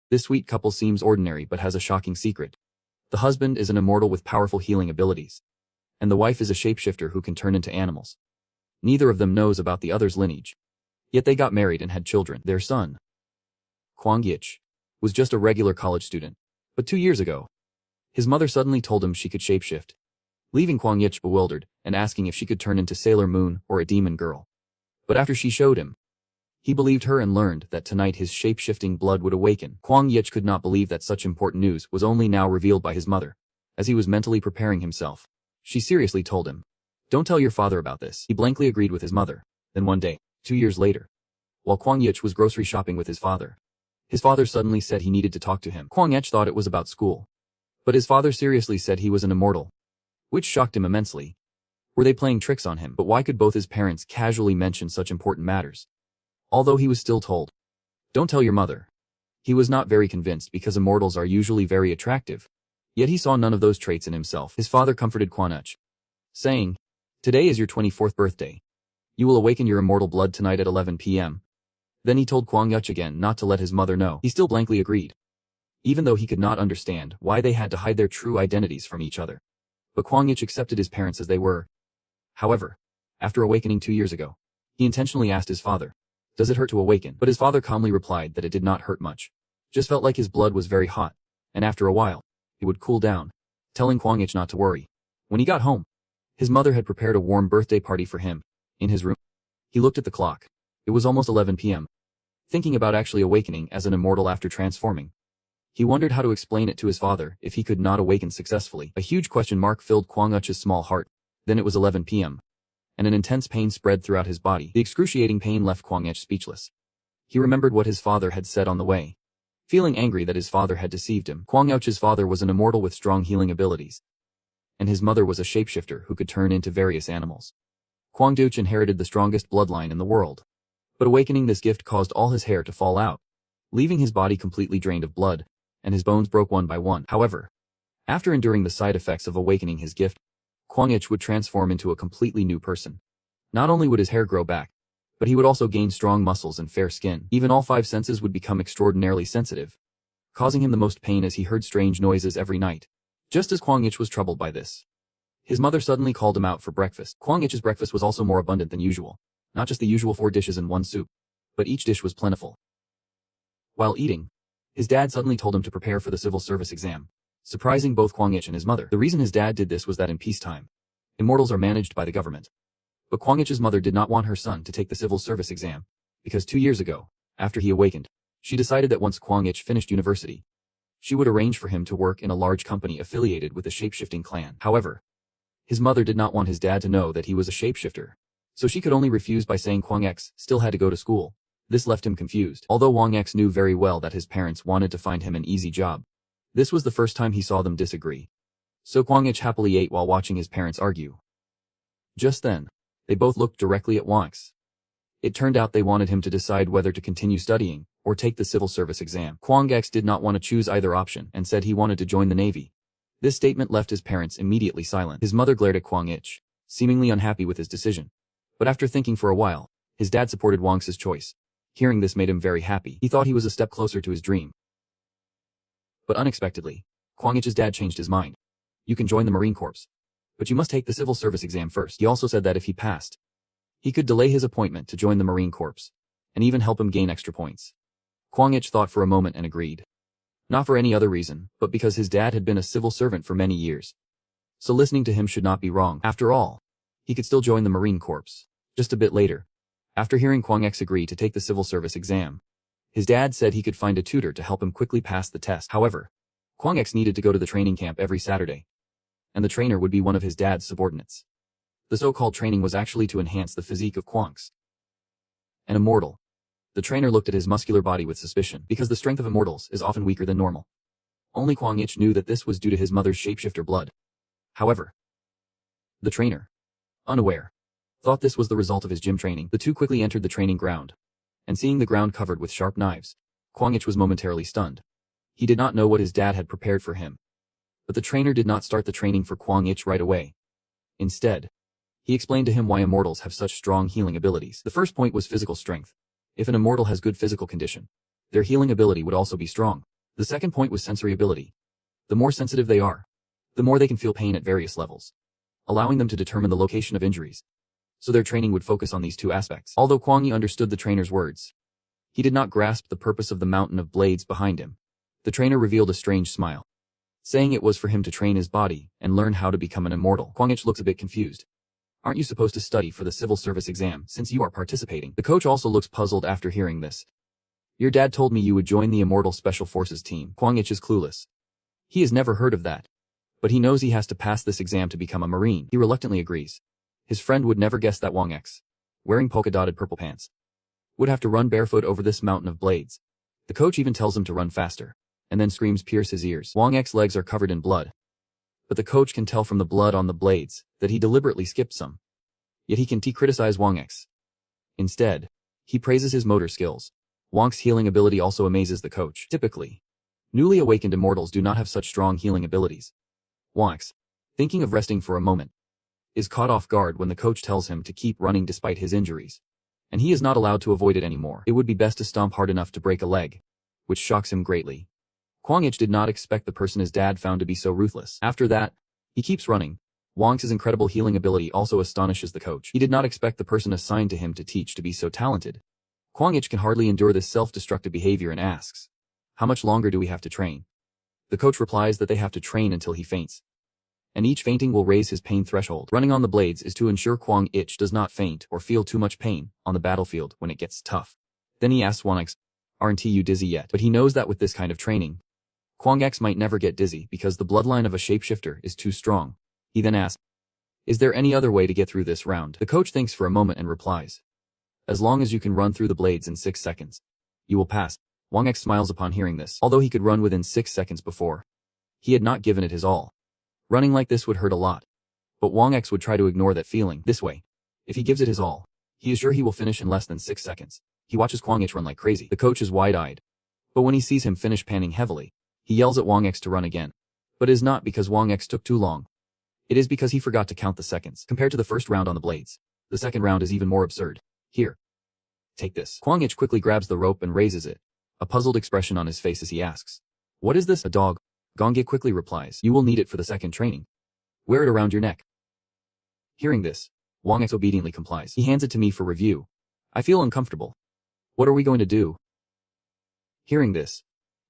This sweet couple seems ordinary but has a shocking secret. The husband is an immortal with powerful healing abilities, and the wife is a shapeshifter who can turn into animals. Neither of them knows about the other's lineage. Yet they got married and had children. Their son, Kwang Yich, was just a regular college student. But 2 years ago, his mother suddenly told him she could shapeshift, leaving Kwang Yich bewildered and asking if she could turn into Sailor Moon or a demon girl. But after she showed him, he believed her and learned that tonight his shape-shifting blood would awaken. Kwang Yich could not believe that such important news was only now revealed by his mother. As he was mentally preparing himself, she seriously told him, "Don't tell your father about this." He blankly agreed with his mother. Then one day, 2 years later, while Kwang Yich was grocery shopping with his father suddenly said he needed to talk to him. Kwang Yich thought it was about school, but his father seriously said he was an immortal, which shocked him immensely. Were they playing tricks on him? But why could both his parents casually mention such important matters? Although he was still told, "Don't tell your mother," he was not very convinced because immortals are usually very attractive. Yet he saw none of those traits in himself. His father comforted Kwang Yich, saying, "Today is your 24th birthday. You will awaken your immortal blood tonight at 11 p.m. Then he told Kwang Yich again not to let his mother know. He still blankly agreed, even though he could not understand why they had to hide their true identities from each other. But Kwang Yich accepted his parents as they were. However, after awakening 2 years ago, he intentionally asked his father, "Does it hurt to awaken?" But his father calmly replied that it did not hurt much. Just felt like his blood was very hot, and after a while, it would cool down, telling Kwang Yich not to worry. When he got home, his mother had prepared a warm birthday party for him. In his room, he looked at the clock. It was almost 11 p.m. Thinking about actually awakening as an immortal after transforming, he wondered how to explain it to his father if he could not awaken successfully. A huge question mark filled Kwang Yich's small heart. Then it was 11 p.m. and an intense pain spread throughout his body. The excruciating pain left Kwang Yich speechless. He remembered what his father had said on the way, feeling angry that his father had deceived him. Kwang Yich's father was an immortal with strong healing abilities, and his mother was a shapeshifter who could turn into various animals. Kwang Yich inherited the strongest bloodline in the world, but awakening this gift caused all his hair to fall out, leaving his body completely drained of blood, and his bones broke one by one. However, after enduring the side effects of awakening his gift, Kwang Yich would transform into a completely new person. Not only would his hair grow back, but he would also gain strong muscles and fair skin. Even all 5 senses would become extraordinarily sensitive, causing him the most pain as he heard strange noises every night. Just as Kwang Yich was troubled by this, his mother suddenly called him out for breakfast. Kwang Yich's breakfast was also more abundant than usual. Not just the usual 4 dishes and 1 soup, but each dish was plentiful. While eating, his dad suddenly told him to prepare for the civil service exam, surprising both Kwang Yich and his mother. The reason his dad did this was that in peacetime, immortals are managed by the government. But Kwang Yich's mother did not want her son to take the civil service exam, because 2 years ago, after he awakened, she decided that once Kwang Yich finished university, she would arrange for him to work in a large company affiliated with the shapeshifting clan. However, his mother did not want his dad to know that he was a shapeshifter, so she could only refuse by saying Kwang Yich still had to go to school. This left him confused. Although Kwang Yich knew very well that his parents wanted to find him an easy job, this was the first time he saw them disagree. So Kwang Yich happily ate while watching his parents argue. Just then, they both looked directly at Kwang Yich. It turned out they wanted him to decide whether to continue studying or take the civil service exam. Kwang Yich did not want to choose either option and said he wanted to join the Navy. This statement left his parents immediately silent. His mother glared at Kwang Yich, seemingly unhappy with his decision. But after thinking for a while, his dad supported Kwang Yich's choice. Hearing this made him very happy. He thought he was a step closer to his dream. But unexpectedly, Kwang Yich's dad changed his mind. "You can join the Marine Corps, but you must take the civil service exam first." He also said that if he passed, he could delay his appointment to join the Marine Corps, and even help him gain extra points. Kwang Yich thought for a moment and agreed. Not for any other reason, but because his dad had been a civil servant for many years. So listening to him should not be wrong. After all, he could still join the Marine Corps. Just a bit later, after hearing Kwang Yich agree to take the civil service exam, his dad said he could find a tutor to help him quickly pass the test. However, Kwang Yich needed to go to the training camp every Saturday, and the trainer would be one of his dad's subordinates. The so-called training was actually to enhance the physique of Kwang Yich. An immortal. The trainer looked at his muscular body with suspicion, because the strength of immortals is often weaker than normal. Only Kwang Yich knew that this was due to his mother's shapeshifter blood. However, the trainer, unaware, thought this was the result of his gym training. The two quickly entered the training ground, and seeing the ground covered with sharp knives, Kwang Yich was momentarily stunned. He did not know what his dad had prepared for him. But the trainer did not start the training for Kwang Yich right away. Instead, he explained to him why immortals have such strong healing abilities. The first point was physical strength. If an immortal has good physical condition, their healing ability would also be strong. The second point was sensory ability. The more sensitive they are, the more they can feel pain at various levels, allowing them to determine the location of injuries. So their training would focus on these two aspects. Although Kwang Yi understood the trainer's words, he did not grasp the purpose of the mountain of blades behind him. The trainer revealed a strange smile, saying it was for him to train his body and learn how to become an immortal. Kwang Ich looks a bit confused. Aren't you supposed to study for the civil service exam since you are participating? The coach also looks puzzled after hearing this. Your dad told me you would join the Immortal Special Forces team. Kwang Ich is clueless. He has never heard of that, but he knows he has to pass this exam to become a Marine. He reluctantly agrees. His friend would never guess that Wang X, wearing polka-dotted purple pants, would have to run barefoot over this mountain of blades. The coach even tells him to run faster, and then screams pierce his ears. Wang X's legs are covered in blood, but the coach can tell from the blood on the blades that he deliberately skipped some. Yet he can criticize Wang X. Instead, he praises his motor skills. Wang's healing ability also amazes the coach. Typically, newly awakened immortals do not have such strong healing abilities. Wang X, thinking of resting for a moment, is caught off guard when the coach tells him to keep running despite his injuries, and he is not allowed to avoid it anymore. It would be best to stomp hard enough to break a leg, which shocks him greatly. Kwang Ich did not expect the person his dad found to be so ruthless. After that, he keeps running. Wang's incredible healing ability also astonishes the coach. He did not expect the person assigned to him to teach to be so talented. Kwang Ich can hardly endure this self-destructive behavior and asks, "How much longer do we have to train?" The coach replies that they have to train until he faints, and each fainting will raise his pain threshold. Running on the blades is to ensure Kwang Ich does not faint or feel too much pain on the battlefield when it gets tough. Then he asks Wang X, "Aren't you dizzy yet?" But he knows that with this kind of training, Kwang X might never get dizzy because the bloodline of a shapeshifter is too strong. He then asks, "Is there any other way to get through this round?" The coach thinks for a moment and replies, "As long as you can run through the blades in 6 seconds, you will pass." Wang X smiles upon hearing this. Although he could run within 6 seconds before, he had not given it his all. Running like this would hurt a lot, but Wang X would try to ignore that feeling. This way, if he gives it his all, he is sure he will finish in less than 6 seconds. He watches Kwang Ich run like crazy. The coach is wide-eyed, but when he sees him finish panning heavily, he yells at Wang X to run again. But it is not because Wang X took too long. It is because he forgot to count the seconds. Compared to the first round on the blades, the second round is even more absurd. "Here. Take this." Kwang Ich quickly grabs the rope and raises it, a puzzled expression on his face as he asks, "What is this?" "A dog." Gongye quickly replies, "You will need it for the second training. Wear it around your neck." Hearing this, Wang X obediently complies. He hands it to me for review. "I feel uncomfortable. What are we going to do?" Hearing this,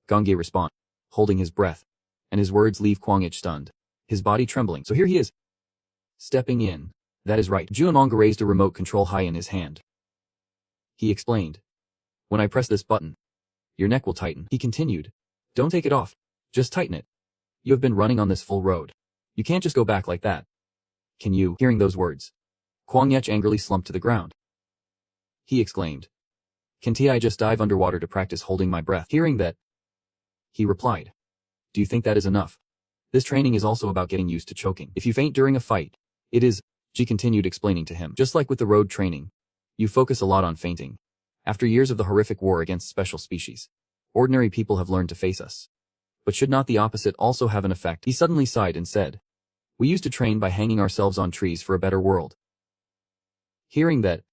Gongye responds, holding his breath, and his words leave Kwang Ich stunned, his body trembling. "So here he is, stepping in." "That is right." Junomanga raised a remote control high in his hand. He explained, "When I press this button, your neck will tighten." He continued, "Don't take it off. Just tighten it. You have been running on this full road. You can't just go back like that. Can you?" Hearing those words, Kwang Ich angrily slumped to the ground. He exclaimed, "Can't I just dive underwater to practice holding my breath?" Hearing that, he replied, "Do you think that is enough? This training is also about getting used to choking. If you faint during a fight, it is," she continued explaining to him. "Just like with the road training, you focus a lot on fainting. After years of the horrific war against special species, ordinary people have learned to face us. But should not the opposite also have an effect?" He suddenly sighed and said, "We used to train by hanging ourselves on trees for a better world." Hearing that,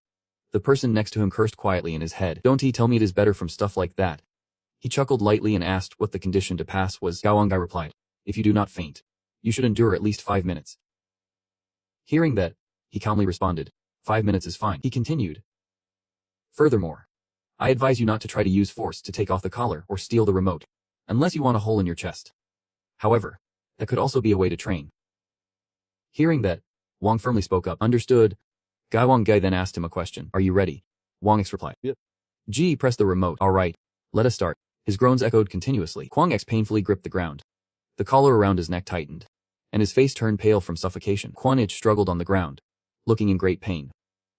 the person next to him cursed quietly in his head. "Don't he tell me it is better from stuff like that?" He chuckled lightly and asked what the condition to pass was. Gawangai replied, "If you do not faint, you should endure at least 5 minutes." Hearing that, he calmly responded, 5 minutes is fine." He continued, "Furthermore, I advise you not to try to use force to take off the collar or steal the remote, unless you want a hole in your chest. However, that could also be a way to train." Hearing that, Wang firmly spoke up. "Understood." Gawangai then asked him a question. "Are you ready?" Wang X replied, "Yep." Ji pressed the remote. "All right, let us start." His groans echoed continuously. Kwang X painfully gripped the ground. The collar around his neck tightened, and his face turned pale from suffocation. Kwang Ich struggled on the ground, looking in great pain,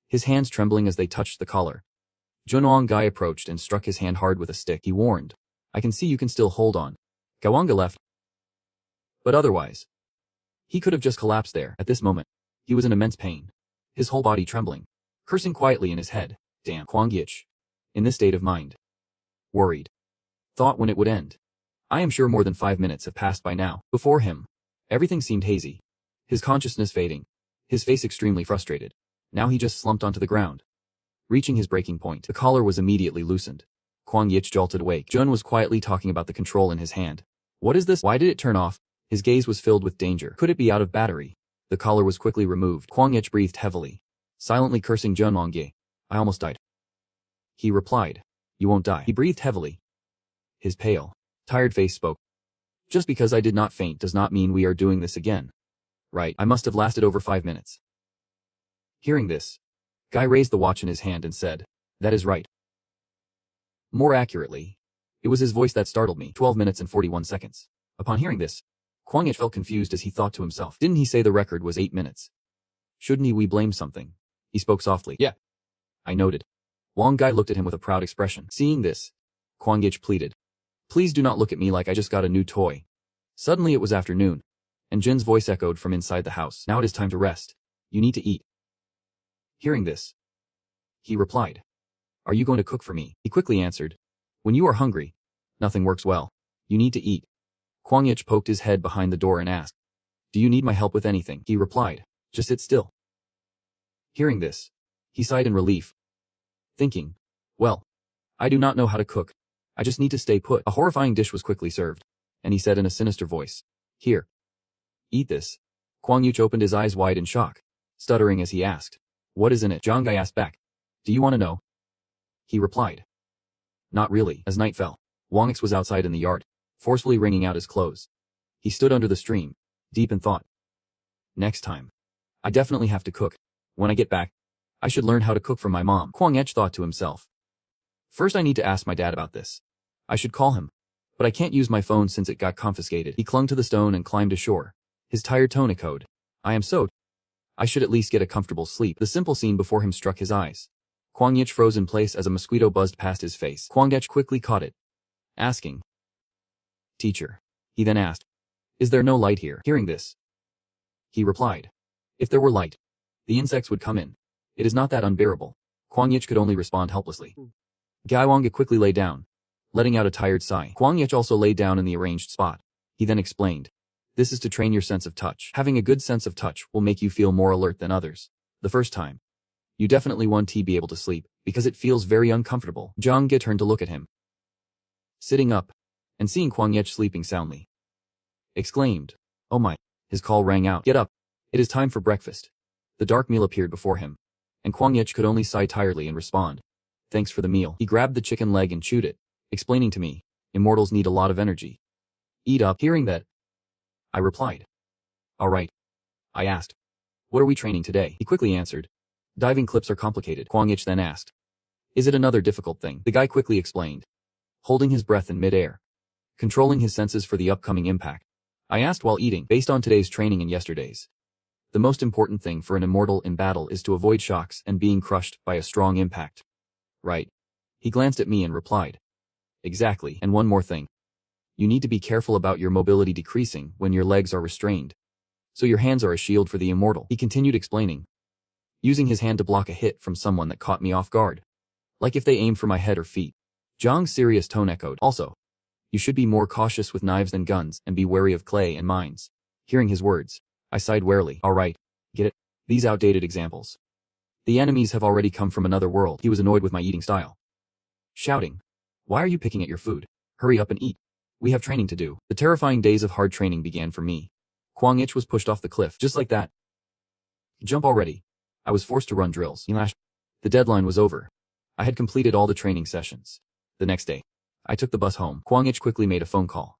his hands trembling as they touched the collar. Junoang Gai approached and struck his hand hard with a stick. He warned, "I can see you can still hold on." Gawanga left, but otherwise, he could have just collapsed there. At this moment, he was in immense pain, his whole body trembling, cursing quietly in his head. Damn. Kwang Ich, in this state of mind, worried, thought when it would end. I am sure more than 5 minutes have passed by now. Before him, everything seemed hazy, his consciousness fading, his face extremely frustrated. Now he just slumped onto the ground. Reaching his breaking point, the collar was immediately loosened. Kwang Yich jolted awake. Jun was quietly talking about the control in his hand. What is this? Why did it turn off? His gaze was filled with danger. Could it be out of battery? The collar was quickly removed. Kwang Yich breathed heavily, silently cursing Jun Mongye. I almost died. He replied. You won't die. He breathed heavily. His pale, tired face spoke. Just because I did not faint does not mean we are doing this again. Right, I must have lasted over 5 minutes. Hearing this, Guy raised the watch in his hand and said, that is right. More accurately, it was his voice that startled me. 12 minutes and 41 seconds. Upon hearing this, Kwang Yich felt confused as he thought to himself. Didn't he say the record was 8 minutes? Shouldn't we blame something? He spoke softly. Yeah. I noted. Wang Gai looked at him with a proud expression. Seeing this, Kwang Yich pleaded. Please do not look at me like I just got a new toy. Suddenly it was afternoon, and Jin's voice echoed from inside the house. Now it is time to rest. You need to eat. Hearing this, he replied. Are you going to cook for me? He quickly answered. When you are hungry, nothing works well. You need to eat. Kwang Yich poked his head behind the door and asked. Do you need my help with anything? He replied. Just sit still. Hearing this, he sighed in relief, thinking, well, I do not know how to cook. I just need to stay put. A horrifying dish was quickly served, and he said in a sinister voice, Here. Eat this. Kwang Yich opened his eyes wide in shock, stuttering as he asked, What is in it? Zhang Gai asked back. Do you want to know? He replied. Not really. As night fell, Wang X was outside in the yard, forcefully wringing out his clothes. He stood under the stream, deep in thought. Next time, I definitely have to cook. When I get back, I should learn how to cook for my mom. Kwang Yich thought to himself. First I need to ask my dad about this. I should call him. But I can't use my phone since it got confiscated. He clung to the stone and climbed ashore. His tired tone echoed. I am so. I should at least get a comfortable sleep. The simple scene before him struck his eyes. Kwang Yich froze in place as a mosquito buzzed past his face. Kwang Yich quickly caught it, asking. Teacher. He then asked. Is there no light here? Hearing this, he replied. If there were light, the insects would come in. It is not that unbearable. Kwang Yich could only respond helplessly. Gai Wanga quickly lay down, letting out a tired sigh. Kwang Yich also lay down in the arranged spot. He then explained. This is to train your sense of touch. Having a good sense of touch will make you feel more alert than others. The first time, you definitely won't be able to sleep, because it feels very uncomfortable. Zhang Ge turned to look at him. Sitting up, and seeing Kwang Yich sleeping soundly, exclaimed, Oh my. His call rang out. Get up. It is time for breakfast. The dark meal appeared before him, and Kwang Yich could only sigh tiredly and respond. Thanks for the meal. He grabbed the chicken leg and chewed it, explaining to me, immortals need a lot of energy. Eat up. Hearing that, I replied. All right. I asked. What are we training today? He quickly answered. Diving clips are complicated. Kwang Yich then asked. Is it another difficult thing? The guy quickly explained. Holding his breath in midair, controlling his senses for the upcoming impact. I asked while eating, based on today's training and yesterday's. The most important thing for an immortal in battle is to avoid shocks and being crushed by a strong impact. Right. He glanced at me and replied. Exactly. And one more thing. You need to be careful about your mobility decreasing when your legs are restrained. So your hands are a shield for the immortal. He continued explaining. Using his hand to block a hit from someone that caught me off guard. Like if they aimed for my head or feet. Zhang's serious tone echoed. Also, you should be more cautious with knives than guns and be wary of clay and mines. Hearing his words, I sighed warily. All right. Get it? These outdated examples. The enemies have already come from another world. He was annoyed with my eating style. Shouting. Why are you picking at your food? Hurry up and eat. We have training to do. The terrifying days of hard training began for me. Kwang Yich was pushed off the cliff just like that. Jump already. I was forced to run drills. He lashed. The deadline was over. I had completed all the training sessions. The next day, I took the bus home. Kwang Yich quickly made a phone call.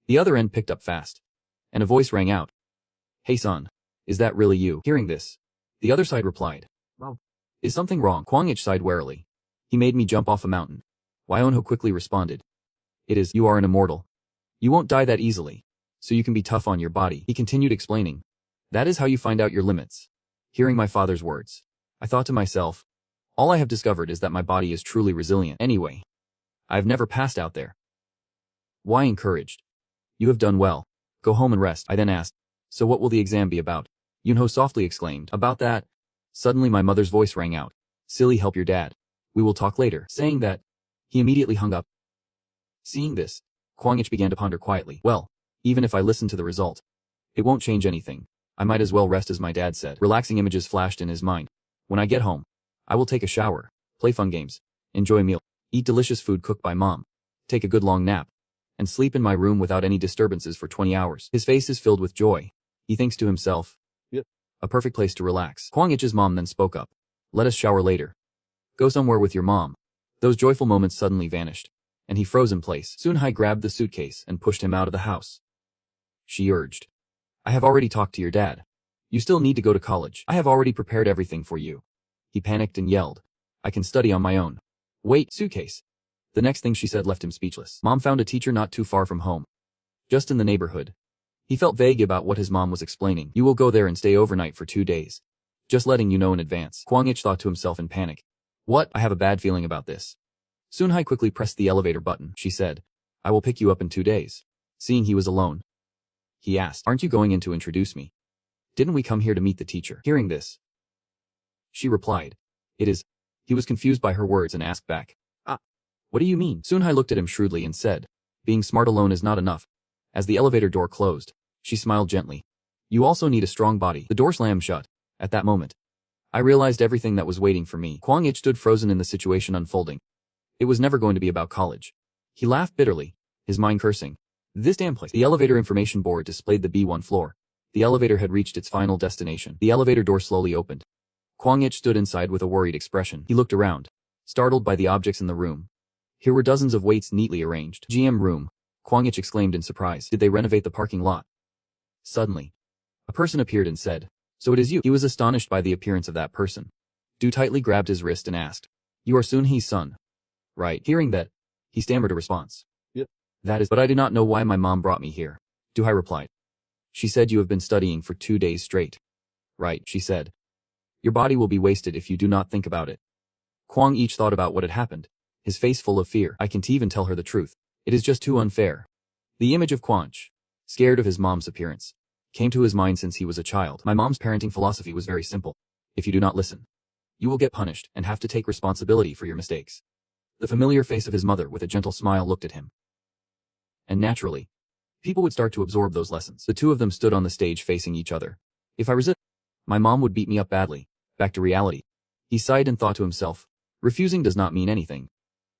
The other end picked up fast, and a voice rang out. Hey son, is that really you? Hearing this, the other side replied. Well, is something wrong? Kwang Yich sighed warily. He made me jump off a mountain. Wionho quickly responded. It is, you are an immortal. You won't die that easily, so you can be tough on your body. He continued explaining. That is how you find out your limits. Hearing my father's words, I thought to myself, all I have discovered is that my body is truly resilient. Anyway, I have never passed out there. Why encouraged? You have done well. Go home and rest. I then asked, so what will the exam be about? Yunho softly exclaimed. About that. Suddenly my mother's voice rang out. Silly, help your dad. We will talk later. Saying that, he immediately hung up. Seeing this, Kwang Yich began to ponder quietly. Well, even if I listen to the result, it won't change anything. I might as well rest as my dad said. Relaxing images flashed in his mind. When I get home, I will take a shower, play fun games, enjoy a meal, eat delicious food cooked by mom, take a good long nap, and sleep in my room without any disturbances for 20 hours. His face is filled with joy. He thinks to himself, yep, a perfect place to relax. Kwang Ich's mom then spoke up. Let us shower later. Go somewhere with your mom. Those joyful moments suddenly vanished, and he froze in place. Soon-hai grabbed the suitcase and pushed him out of the house. She urged, I have already talked to your dad. You still need to go to college. I have already prepared everything for you. He panicked and yelled, I can study on my own. Wait, suitcase. The next thing she said left him speechless. Mom found a teacher not too far from home, just in the neighborhood. He felt vague about what his mom was explaining. You will go there and stay overnight for 2 days. Just letting you know in advance. Kwang Ich thought to himself in panic. What? I have a bad feeling about this. Soon-hai quickly pressed the elevator button. She said, I will pick you up in 2 days. Seeing he was alone, he asked, aren't you going in to introduce me? Didn't we come here to meet the teacher? Hearing this, she replied, it is. He was confused by her words and asked back, what do you mean? Soon-hai looked at him shrewdly and said, being smart alone is not enough. As the elevator door closed, she smiled gently. You also need a strong body. The door slammed shut. At that moment, I realized everything that was waiting for me. Kwang Ich stood frozen in the situation unfolding. It was never going to be about college. He laughed bitterly, his mind cursing. This damn place. The elevator information board displayed the B1 floor. The elevator had reached its final destination. The elevator door slowly opened. Kwang Ich stood inside with a worried expression. He looked around, startled by the objects in the room. Here were dozens of weights neatly arranged. GM room, Kwang Ich exclaimed in surprise. Did they renovate the parking lot? Suddenly, a person appeared and said, so it is you. He was astonished by the appearance of that person. Du tightly grabbed his wrist and asked, you are Soon-hee's son, right? Hearing that, he stammered a response. Yep. That is, but I do not know why my mom brought me here. Du-hai replied. She said you have been studying for 2 days straight. Right, she said. Your body will be wasted if you do not think about it. Kwang Ich thought about what had happened, his face full of fear. I can't even tell her the truth. It is just too unfair. The image of Kwang Ich, scared of his mom's appearance, came to his mind since he was a child. My mom's parenting philosophy was very simple. If you do not listen, you will get punished and have to take responsibility for your mistakes. The familiar face of his mother with a gentle smile looked at him. And naturally, people would start to absorb those lessons. The two of them stood on the stage facing each other. If I resist, my mom would beat me up badly. Back to reality. He sighed and thought to himself, refusing does not mean anything.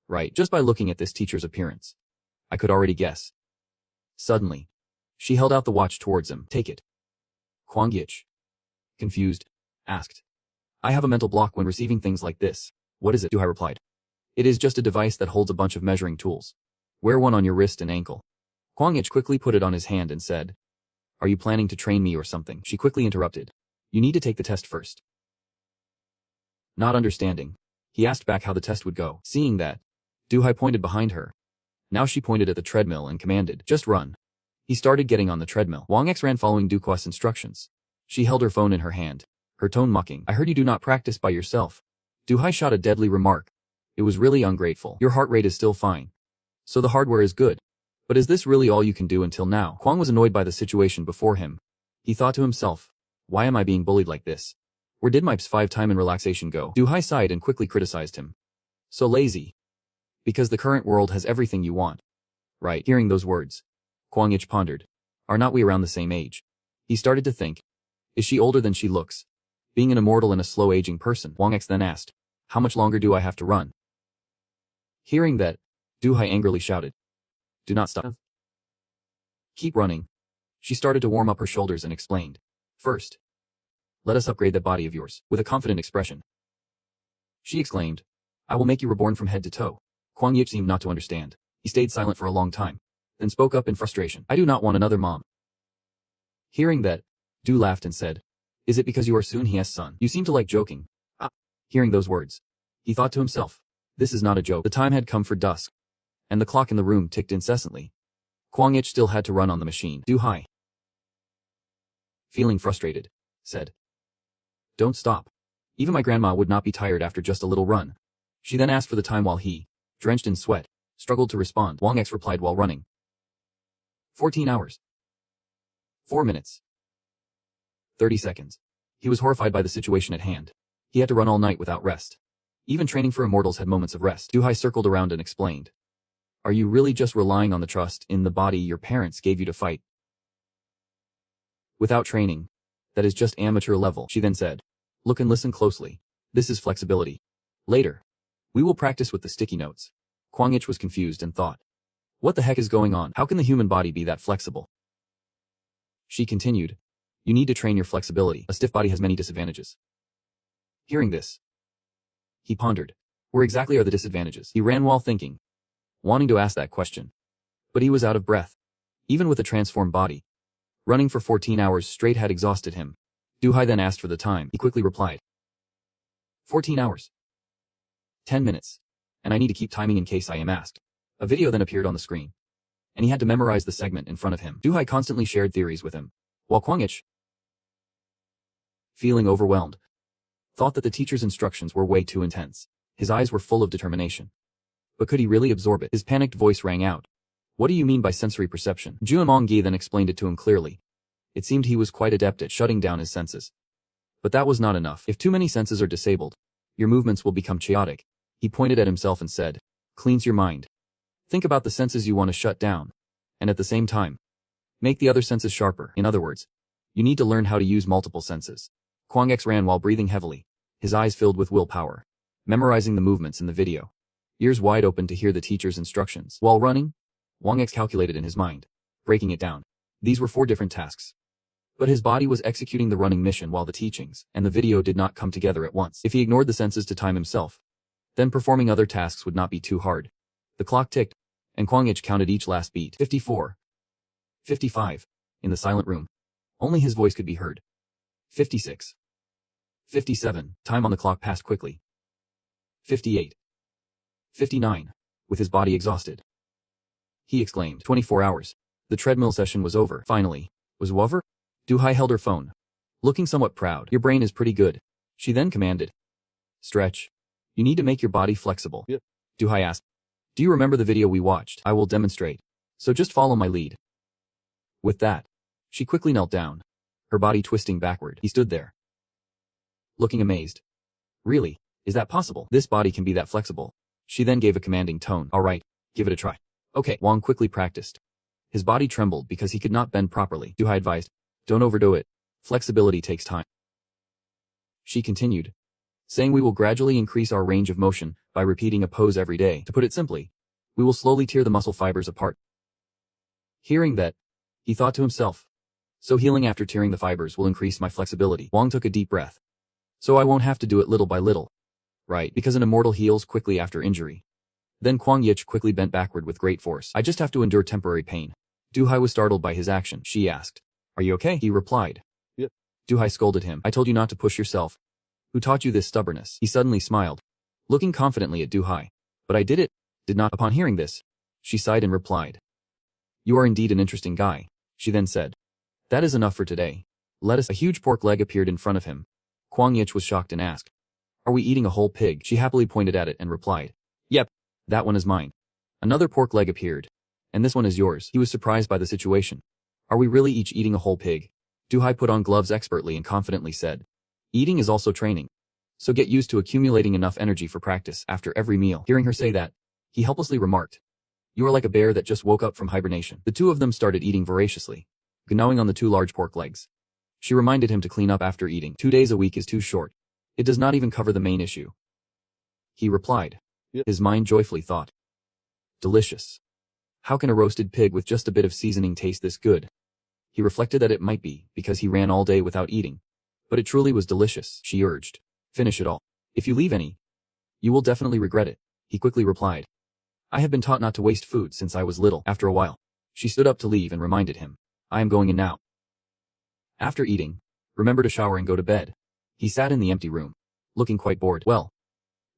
Right, just by looking at this teacher's appearance, I could already guess. Suddenly, she held out the watch towards him. Take it. Kwang Ich, confused, asked. I have a mental block when receiving things like this. What is it? Du-hai replied. It is just a device that holds a bunch of measuring tools. Wear one on your wrist and ankle. Kwang Ich quickly put it on his hand and said, are you planning to train me or something? She quickly interrupted. You need to take the test first. Not understanding, he asked back how the test would go. Seeing that, Du-hai pointed behind her. Now she pointed at the treadmill and commanded, just run. He started getting on the treadmill. Kwang Ich ran following Du-hwa's instructions. She held her phone in her hand, her tone mocking. I heard you do not practice by yourself. Du-hai shot a deadly remark. It was really ungrateful. Your heart rate is still fine. So the hardware is good. But is this really all you can do until now? Kwang was annoyed by the situation before him. He thought to himself, why am I being bullied like this? Where did my 5 time in relaxation go? Du-hai sighed and quickly criticized him. So lazy. Because the current world has everything you want. Right. Hearing those words, Kwang Ich pondered. Are not we around the same age? He started to think. Is she older than she looks? Being an immortal and a slow-aging person. Kwang Ich then asked, how much longer do I have to run? Hearing that, Du-hai angrily shouted. Do not stop. Keep running. She started to warm up her shoulders and explained. First, let us upgrade that body of yours. With a confident expression, she exclaimed, I will make you reborn from head to toe. Kwang Ich seemed not to understand. He stayed silent for a long time, then spoke up in frustration. I do not want another mom. Hearing that, Du laughed and said, is it because you are Soon-hee's son? You seem to like joking. Hearing those words, he thought to himself, this is not a joke. The time had come for dusk, and the clock in the room ticked incessantly. Kwang Ich still had to run on the machine. Du-hai, feeling frustrated, said, don't stop. Even my grandma would not be tired after just a little run. She then asked for the time while he, drenched in sweat, struggled to respond. Kwang Ich replied while running. 14 hours. 4 minutes. 30 seconds. He was horrified by the situation at hand. He had to run all night without rest. Even training for immortals had moments of rest. Du-hai circled around and explained. Are you really just relying on the trust in the body your parents gave you to fight? Without training, that is just amateur level, she then said. Look and listen closely. This is flexibility. Later, we will practice with the sticky notes. Kwang Ich was confused and thought, what the heck is going on? How can the human body be that flexible? She continued, you need to train your flexibility. A stiff body has many disadvantages. Hearing this, he pondered. Where exactly are the disadvantages? He ran while thinking, wanting to ask that question. But he was out of breath. Even with a transformed body, running for 14 hours straight had exhausted him. Du-hai then asked for the time. He quickly replied, 14 hours. 10 minutes. And I need to keep timing in case I am asked. A video then appeared on the screen, and he had to memorize the segment in front of him. Du-hai constantly shared theories with him, while Kwang Ich, feeling overwhelmed, thought that the teacher's instructions were way too intense. His eyes were full of determination. But could he really absorb it? His panicked voice rang out. What do you mean by sensory perception? Juemong-gi then explained it to him clearly. It seemed he was quite adept at shutting down his senses. But that was not enough. If too many senses are disabled, your movements will become chaotic. He pointed at himself and said, cleanse your mind. Think about the senses you want to shut down, and at the same time, make the other senses sharper. In other words, you need to learn how to use multiple senses. Kwang Ich ran while breathing heavily, his eyes filled with willpower, memorizing the movements in the video, ears wide open to hear the teacher's instructions. While running, Kwang Ich calculated in his mind, breaking it down. These were 4 different tasks. But his body was executing the running mission while the teachings and the video did not come together at once. If he ignored the senses to time himself, then performing other tasks would not be too hard. The clock ticked, and Kwang Ich counted each last beat. 54. 55. In the silent room, only his voice could be heard. 56. 57. Time on the clock passed quickly. 58. 59. With his body exhausted, he exclaimed, 24 hours. The treadmill session was over. Finally. Was over? Du-hai held her phone, looking somewhat proud. Your brain is pretty good. She then commanded. Stretch. You need to make your body flexible. Yep. Du-hai asked. Do you remember the video we watched? I will demonstrate. So just follow my lead. With that, she quickly knelt down, her body twisting backward. He stood there, looking amazed. Really? Is that possible? This body can be that flexible. She then gave a commanding tone. All right, give it a try. Okay. Wang quickly practiced. His body trembled because he could not bend properly. Du-hai advised, don't overdo it. Flexibility takes time. She continued, saying we will gradually increase our range of motion by repeating a pose every day. To put it simply, we will slowly tear the muscle fibers apart. Hearing that, he thought to himself, so healing after tearing the fibers will increase my flexibility. Wang took a deep breath. So I won't have to do it little by little. Right, because an immortal heals quickly after injury. Then Kwang Ich quickly bent backward with great force. I just have to endure temporary pain. Du-hai was startled by his action. She asked, are you okay? He replied. Yep. Du-hai scolded him. I told you not to push yourself. Who taught you this stubbornness? He suddenly smiled, looking confidently at Du-hai. But I did it. Did not. Upon hearing this, she sighed and replied. You are indeed an interesting guy. She then said. That is enough for today. Let us. A huge pork leg appeared in front of him. Kwang Ich was shocked and asked. Are we eating a whole pig? She happily pointed at it and replied. Yep. That one is mine. Another pork leg appeared. And this one is yours. He was surprised by the situation. Are we really each eating a whole pig? Du-hai put on gloves expertly and confidently said. Eating is also training. So get used to accumulating enough energy for practice after every meal. Hearing her say that, he helplessly remarked. You are like a bear that just woke up from hibernation. The two of them started eating voraciously, gnawing on the 2 large pork legs. She reminded him to clean up after eating. 2 days a week is too short. It does not even cover the main issue. He replied. Yep. His mind joyfully thought. Delicious. How can a roasted pig with just a bit of seasoning taste this good? He reflected that it might be because he ran all day without eating. But it truly was delicious. She urged. Finish it all. If you leave any, you will definitely regret it. He quickly replied. I have been taught not to waste food since I was little. After a while, she stood up to leave and reminded him. I am going in now. After eating, remember to shower and go to bed. He sat in the empty room, looking quite bored. Well,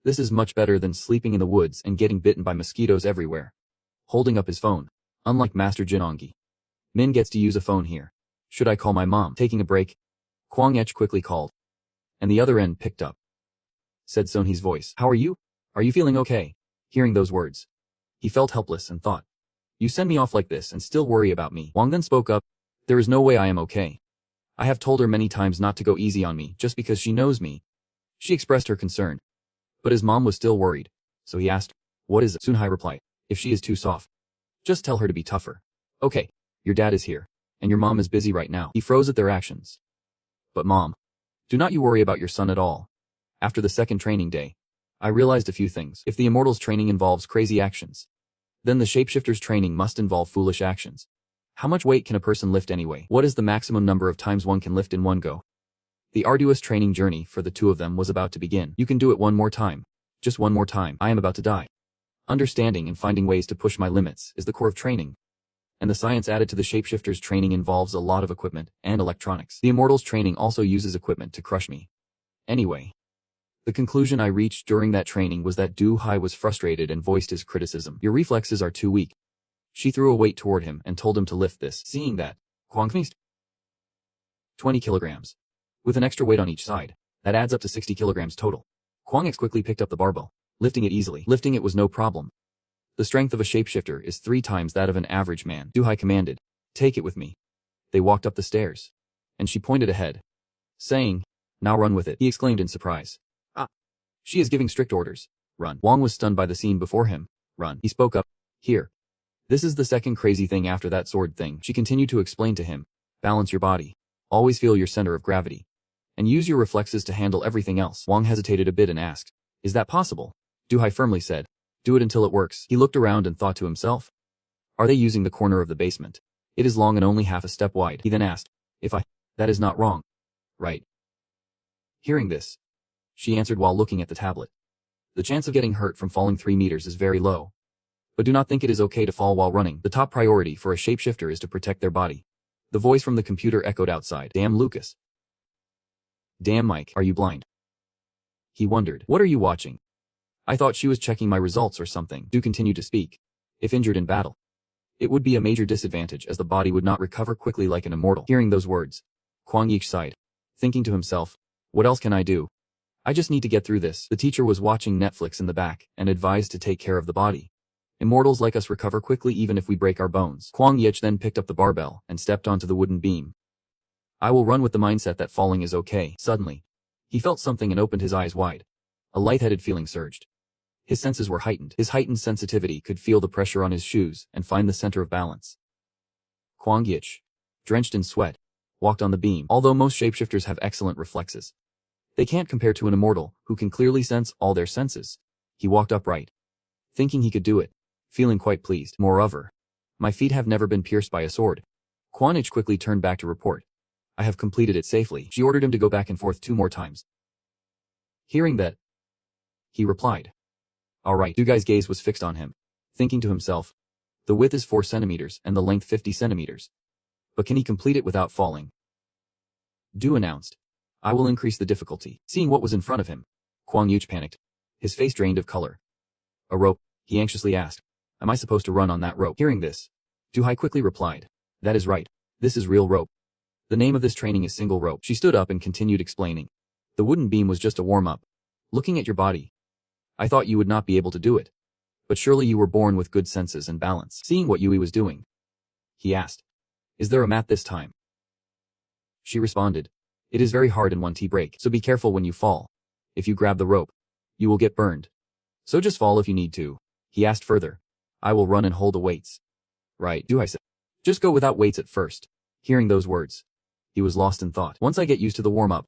this is much better than sleeping in the woods and getting bitten by mosquitoes everywhere. Holding up his phone. Unlike Master Jinongi, Min gets to use a phone here. Should I call my mom? Taking a break, Kwang Ich quickly called. And the other end picked up. Said Sonhee's voice. How are you? Are you feeling okay? Hearing those words, he felt helpless and thought. You send me off like this and still worry about me. Wang then spoke up. There is no way I am okay. I have told her many times not to go easy on me just because she knows me. She expressed her concern. But his mom was still worried. So he asked, what is it? Sunhai replied. If she is too soft, just tell her to be tougher. Okay, your dad is here, and your mom is busy right now. He froze at their actions. But mom, do not you worry about your son at all. After the second training day, I realized a few things. If the Immortals training involves crazy actions, then the Shapeshifter's training must involve foolish actions. How much weight can a person lift anyway? What is the maximum number of times one can lift in one go? The arduous training journey for the two of them was about to begin. You can do it one more time. Just one more time. I am about to die. Understanding and finding ways to push my limits is the core of training. And the science added to the Shapeshifter's training involves a lot of equipment and electronics. The Immortals training also uses equipment to crush me. Anyway, the conclusion I reached during that training was that Du Hai was frustrated and voiced his criticism. Your reflexes are too weak. She threw a weight toward him and told him to lift this. Seeing that, Kwang finished 20 kilograms. With an extra weight on each side, that adds up to 60 kilograms total. Kwang X quickly picked up the barbell, lifting it easily. Lifting it was no problem. The strength of a shapeshifter is 3 times that of an average man. Du Hai commanded, "Take it with me." They walked up the stairs, and she pointed ahead, saying, "Now run with it," he exclaimed in surprise. "Ah, she is giving strict orders. Run." Wang was stunned by the scene before him. "Run." He spoke up. "Here. This is the second crazy thing after that sword thing." She continued to explain to him, "Balance your body. Always feel your center of gravity. And use your reflexes to handle everything else." Wang hesitated a bit and asked, "Is that possible?" Du Hai firmly said, "Do it until it works." He looked around and thought to himself, "Are they using the corner of the basement? It is long and only half a step wide." He then asked, "That is not wrong, right?" Hearing this, she answered while looking at the tablet. "The chance of getting hurt from falling 3 meters is very low. But do not think it is okay to fall while running. The top priority for a shapeshifter is to protect their body." The voice from the computer echoed outside. "Damn Lucas. Damn Mike, are you blind?" He wondered. "What are you watching?" "I thought she was checking my results or something." Du continued to speak. "If injured in battle, it would be a major disadvantage as the body would not recover quickly like an immortal." Hearing those words, Kwang Yik sighed, thinking to himself, "What else can I do? I just need to get through this." The teacher was watching Netflix in the back and advised to take care of the body. Immortals like us recover quickly even if we break our bones. Kwang Yich then picked up the barbell and stepped onto the wooden beam. I will run with the mindset that falling is okay. Suddenly, he felt something and opened his eyes wide. A lightheaded feeling surged. His senses were heightened. His heightened sensitivity could feel the pressure on his shoes and find the center of balance. Kwang Yich, drenched in sweat, walked on the beam. Although most shapeshifters have excellent reflexes, they can't compare to an immortal who can clearly sense all their senses. He walked upright, thinking he could do it, feeling quite pleased. Moreover, my feet have never been pierced by a sword. Kwang Yich quickly turned back to report. I have completed it safely. She ordered him to go back and forth 2 more times. Hearing that, he replied, "All right." Du Guy's gaze was fixed on him, thinking to himself, the width is 4 centimeters and the length 50 centimeters. But can he complete it without falling? Du announced, "I will increase the difficulty." Seeing what was in front of him, Kwang Yich panicked. His face drained of color. "A rope?" he anxiously asked. "Am I supposed to run on that rope?" Hearing this, Du Hai quickly replied, "That is right. This is real rope. The name of this training is single rope." She stood up and continued explaining. "The wooden beam was just a warm-up. Looking at your body, I thought you would not be able to do it. But surely you were born with good senses and balance." Seeing what Yui was doing, he asked, "Is there a mat this time?" She responded, "It is very hard and 1 tea break, so be careful when you fall. If you grab the rope, you will get burned. So just fall if you need to." He asked further, "I will run and hold the weights." "Right," Du Hai said. "Just go without weights at first." Hearing those words, he was lost in thought. "Once I get used to the warm-up,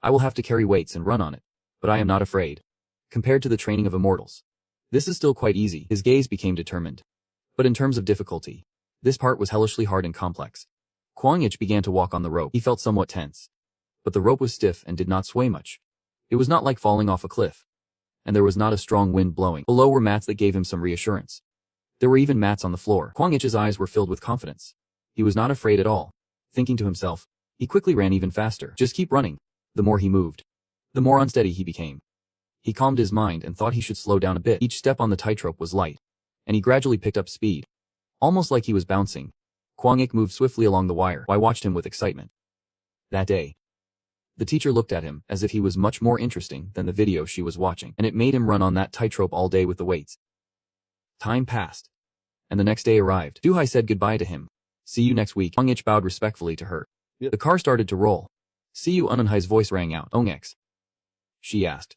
I will have to carry weights and run on it. But I am not afraid. Compared to the training of immortals, this is still quite easy." His gaze became determined. But in terms of difficulty, this part was hellishly hard and complex. Kwang Yich began to walk on the rope. He felt somewhat tense. But the rope was stiff and did not sway much. It was not like falling off a cliff. And there was not a strong wind blowing. Below were mats that gave him some reassurance. There were even mats on the floor. Kwang Yich's eyes were filled with confidence. He was not afraid at all. Thinking to himself, he quickly ran even faster. Just keep running. The more he moved, the more unsteady he became. He calmed his mind and thought he should slow down a bit. Each step on the tightrope was light, and he gradually picked up speed. Almost like he was bouncing, Kwang Ik moved swiftly along the wire. I watched him with excitement. That day, the teacher looked at him as if he was much more interesting than the video she was watching, and it made him run on that tightrope all day with the weights. Time passed, and the next day arrived. Du Hai said goodbye to him. "See you next week." Kwang Ich bowed respectfully to her. Yep. The car started to roll. "See you." Ununhai's voice rang out. "Ongex?" She asked.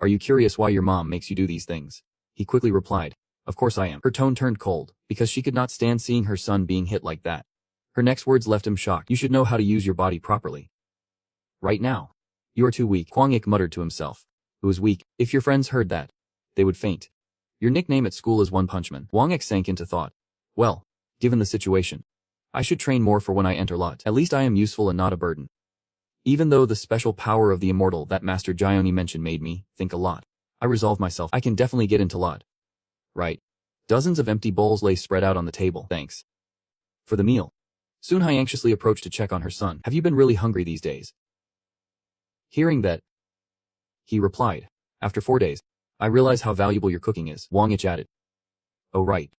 "Are you curious why your mom makes you do these things?" He quickly replied, "Of course I am." Her tone turned cold, because she could not stand seeing her son being hit like that. Her next words left him shocked. "You should know how to use your body properly. Right now, you are too weak." Kwang Ik muttered to himself. who was weak. If your friends heard that, they would faint. Your nickname at school is One Punch Man. Wang X sank into thought. Well, given the situation, I should train more for when I enter lot. At least I am useful and not a burden. Even though the special power of the immortal that Master Gioni mentioned made me think a lot, I resolved myself, I can definitely get into lot. Right. Dozens of empty bowls lay spread out on the table. Thanks for the meal. Sunhai anxiously approached to check on her son. Have you been really hungry these days? Hearing that, he replied, after 4 days, I realize how valuable your cooking is. Wang Ich added. Oh right.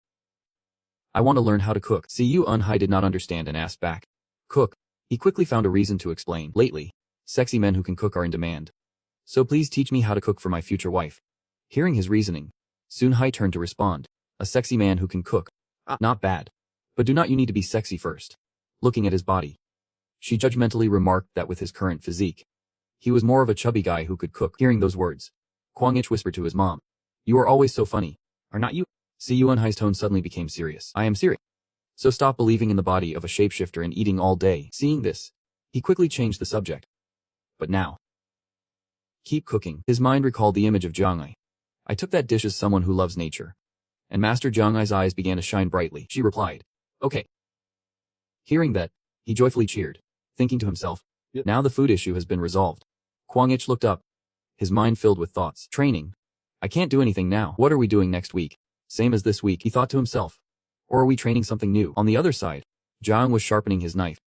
I want to learn how to cook. Siyu Unhai did not understand and asked back. Cook. He quickly found a reason to explain. Lately, sexy men who can cook are in demand. So please teach me how to cook for my future wife. Hearing his reasoning, Sunhai turned to respond. A sexy man who can cook. Not bad. But do not you need to be sexy first? Looking at his body, she judgmentally remarked that with his current physique, he was more of a chubby guy who could cook. Hearing those words, Kwang Ich whispered to his mom. You are always so funny. Are not you? Siyu Unhai's tone suddenly became serious. I am serious. So stop believing in the body of a shapeshifter and eating all day. Seeing this, he quickly changed the subject. But now, keep cooking. His mind recalled the image of Jiang Ai. I took that dish as someone who loves nature. And Master Jiang Ai's eyes began to shine brightly. She replied, okay. Hearing that, he joyfully cheered, thinking to himself, now the food issue has been resolved. Kwang Ich looked up, his mind filled with thoughts. Training. I can't do anything now. What are we doing next week? Same as this week, he thought to himself. Or are we training something new? On the other side, Jiang was sharpening his knife.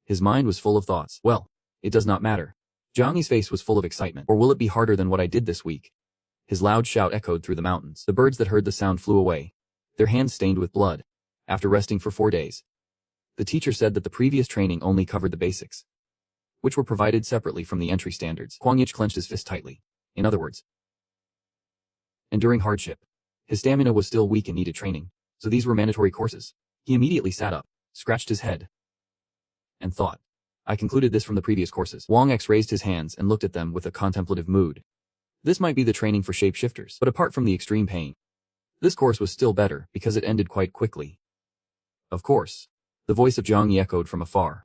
His mind was full of thoughts. Well, it does not matter. Jiang's face was full of excitement. Or will it be harder than what I did this week? His loud shout echoed through the mountains. The birds that heard the sound flew away, their hands stained with blood. After resting for 4 days, the teacher said that the previous training only covered the basics, which were provided separately from the entry standards. Kwang Ich clenched his fist tightly. In other words, enduring hardship. His stamina was still weak and needed training, so these were mandatory courses. He immediately sat up, scratched his head, and thought. I concluded this from the previous courses. Wang X raised his hands and looked at them with a contemplative mood. This might be the training for shapeshifters, but apart from the extreme pain, this course was still better because it ended quite quickly. Of course. The voice of Jiang Yi echoed from afar.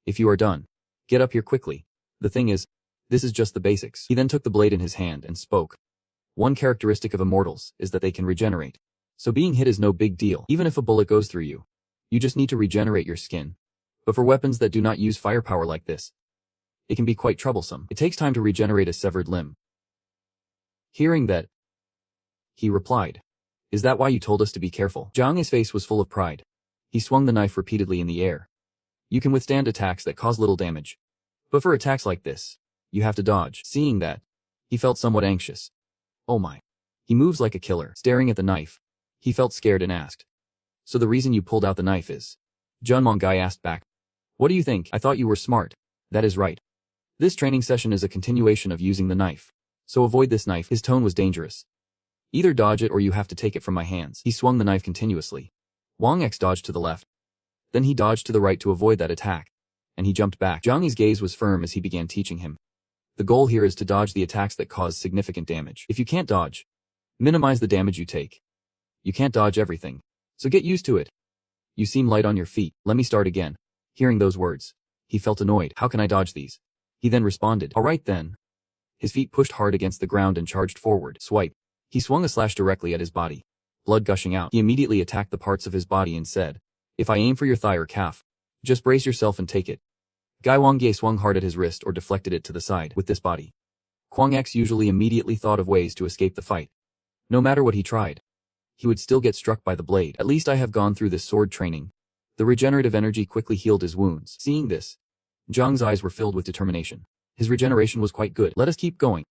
If you are done, get up here quickly. The thing is, this is just the basics. He then took the blade in his hand and spoke. One characteristic of immortals is that they can regenerate. So being hit is no big deal. Even if a bullet goes through you, you just need to regenerate your skin. But for weapons that do not use firepower like this, it can be quite troublesome. It takes time to regenerate a severed limb. Hearing that, he replied, is that why you told us to be careful? Jiang's face was full of pride. He swung the knife repeatedly in the air. You can withstand attacks that cause little damage. But for attacks like this, you have to dodge. Seeing that, he felt somewhat anxious. Oh my. He moves like a killer. Staring at the knife, he felt scared and asked. So the reason you pulled out the knife is? Jun Mongai asked back. What do you think? I thought you were smart. That is right. This training session is a continuation of using the knife. So avoid this knife. His tone was dangerous. Either dodge it or you have to take it from my hands. He swung the knife continuously. Wang X dodged to the left. Then he dodged to the right to avoid that attack. And he jumped back. Jiang Yi's gaze was firm as he began teaching him. The goal here is to dodge the attacks that cause significant damage. If you can't dodge, minimize the damage you take. You can't dodge everything. So get used to it. You seem light on your feet. Let me start again. Hearing those words, he felt annoyed. How can I dodge these? He then responded. Alright then. His feet pushed hard against the ground and charged forward. Swipe. He swung a slash directly at his body. Blood gushing out. He immediately attacked the parts of his body and said, if I aim for your thigh or calf, just brace yourself and take it. Gai Wangye swung hard at his wrist or deflected it to the side with this body. Kwang X usually immediately thought of ways to escape the fight. No matter what he tried, he would still get struck by the blade. At least I have gone through this sword training. The regenerative energy quickly healed his wounds. Seeing this, Zhang's eyes were filled with determination. His regeneration was quite good. Let us keep going.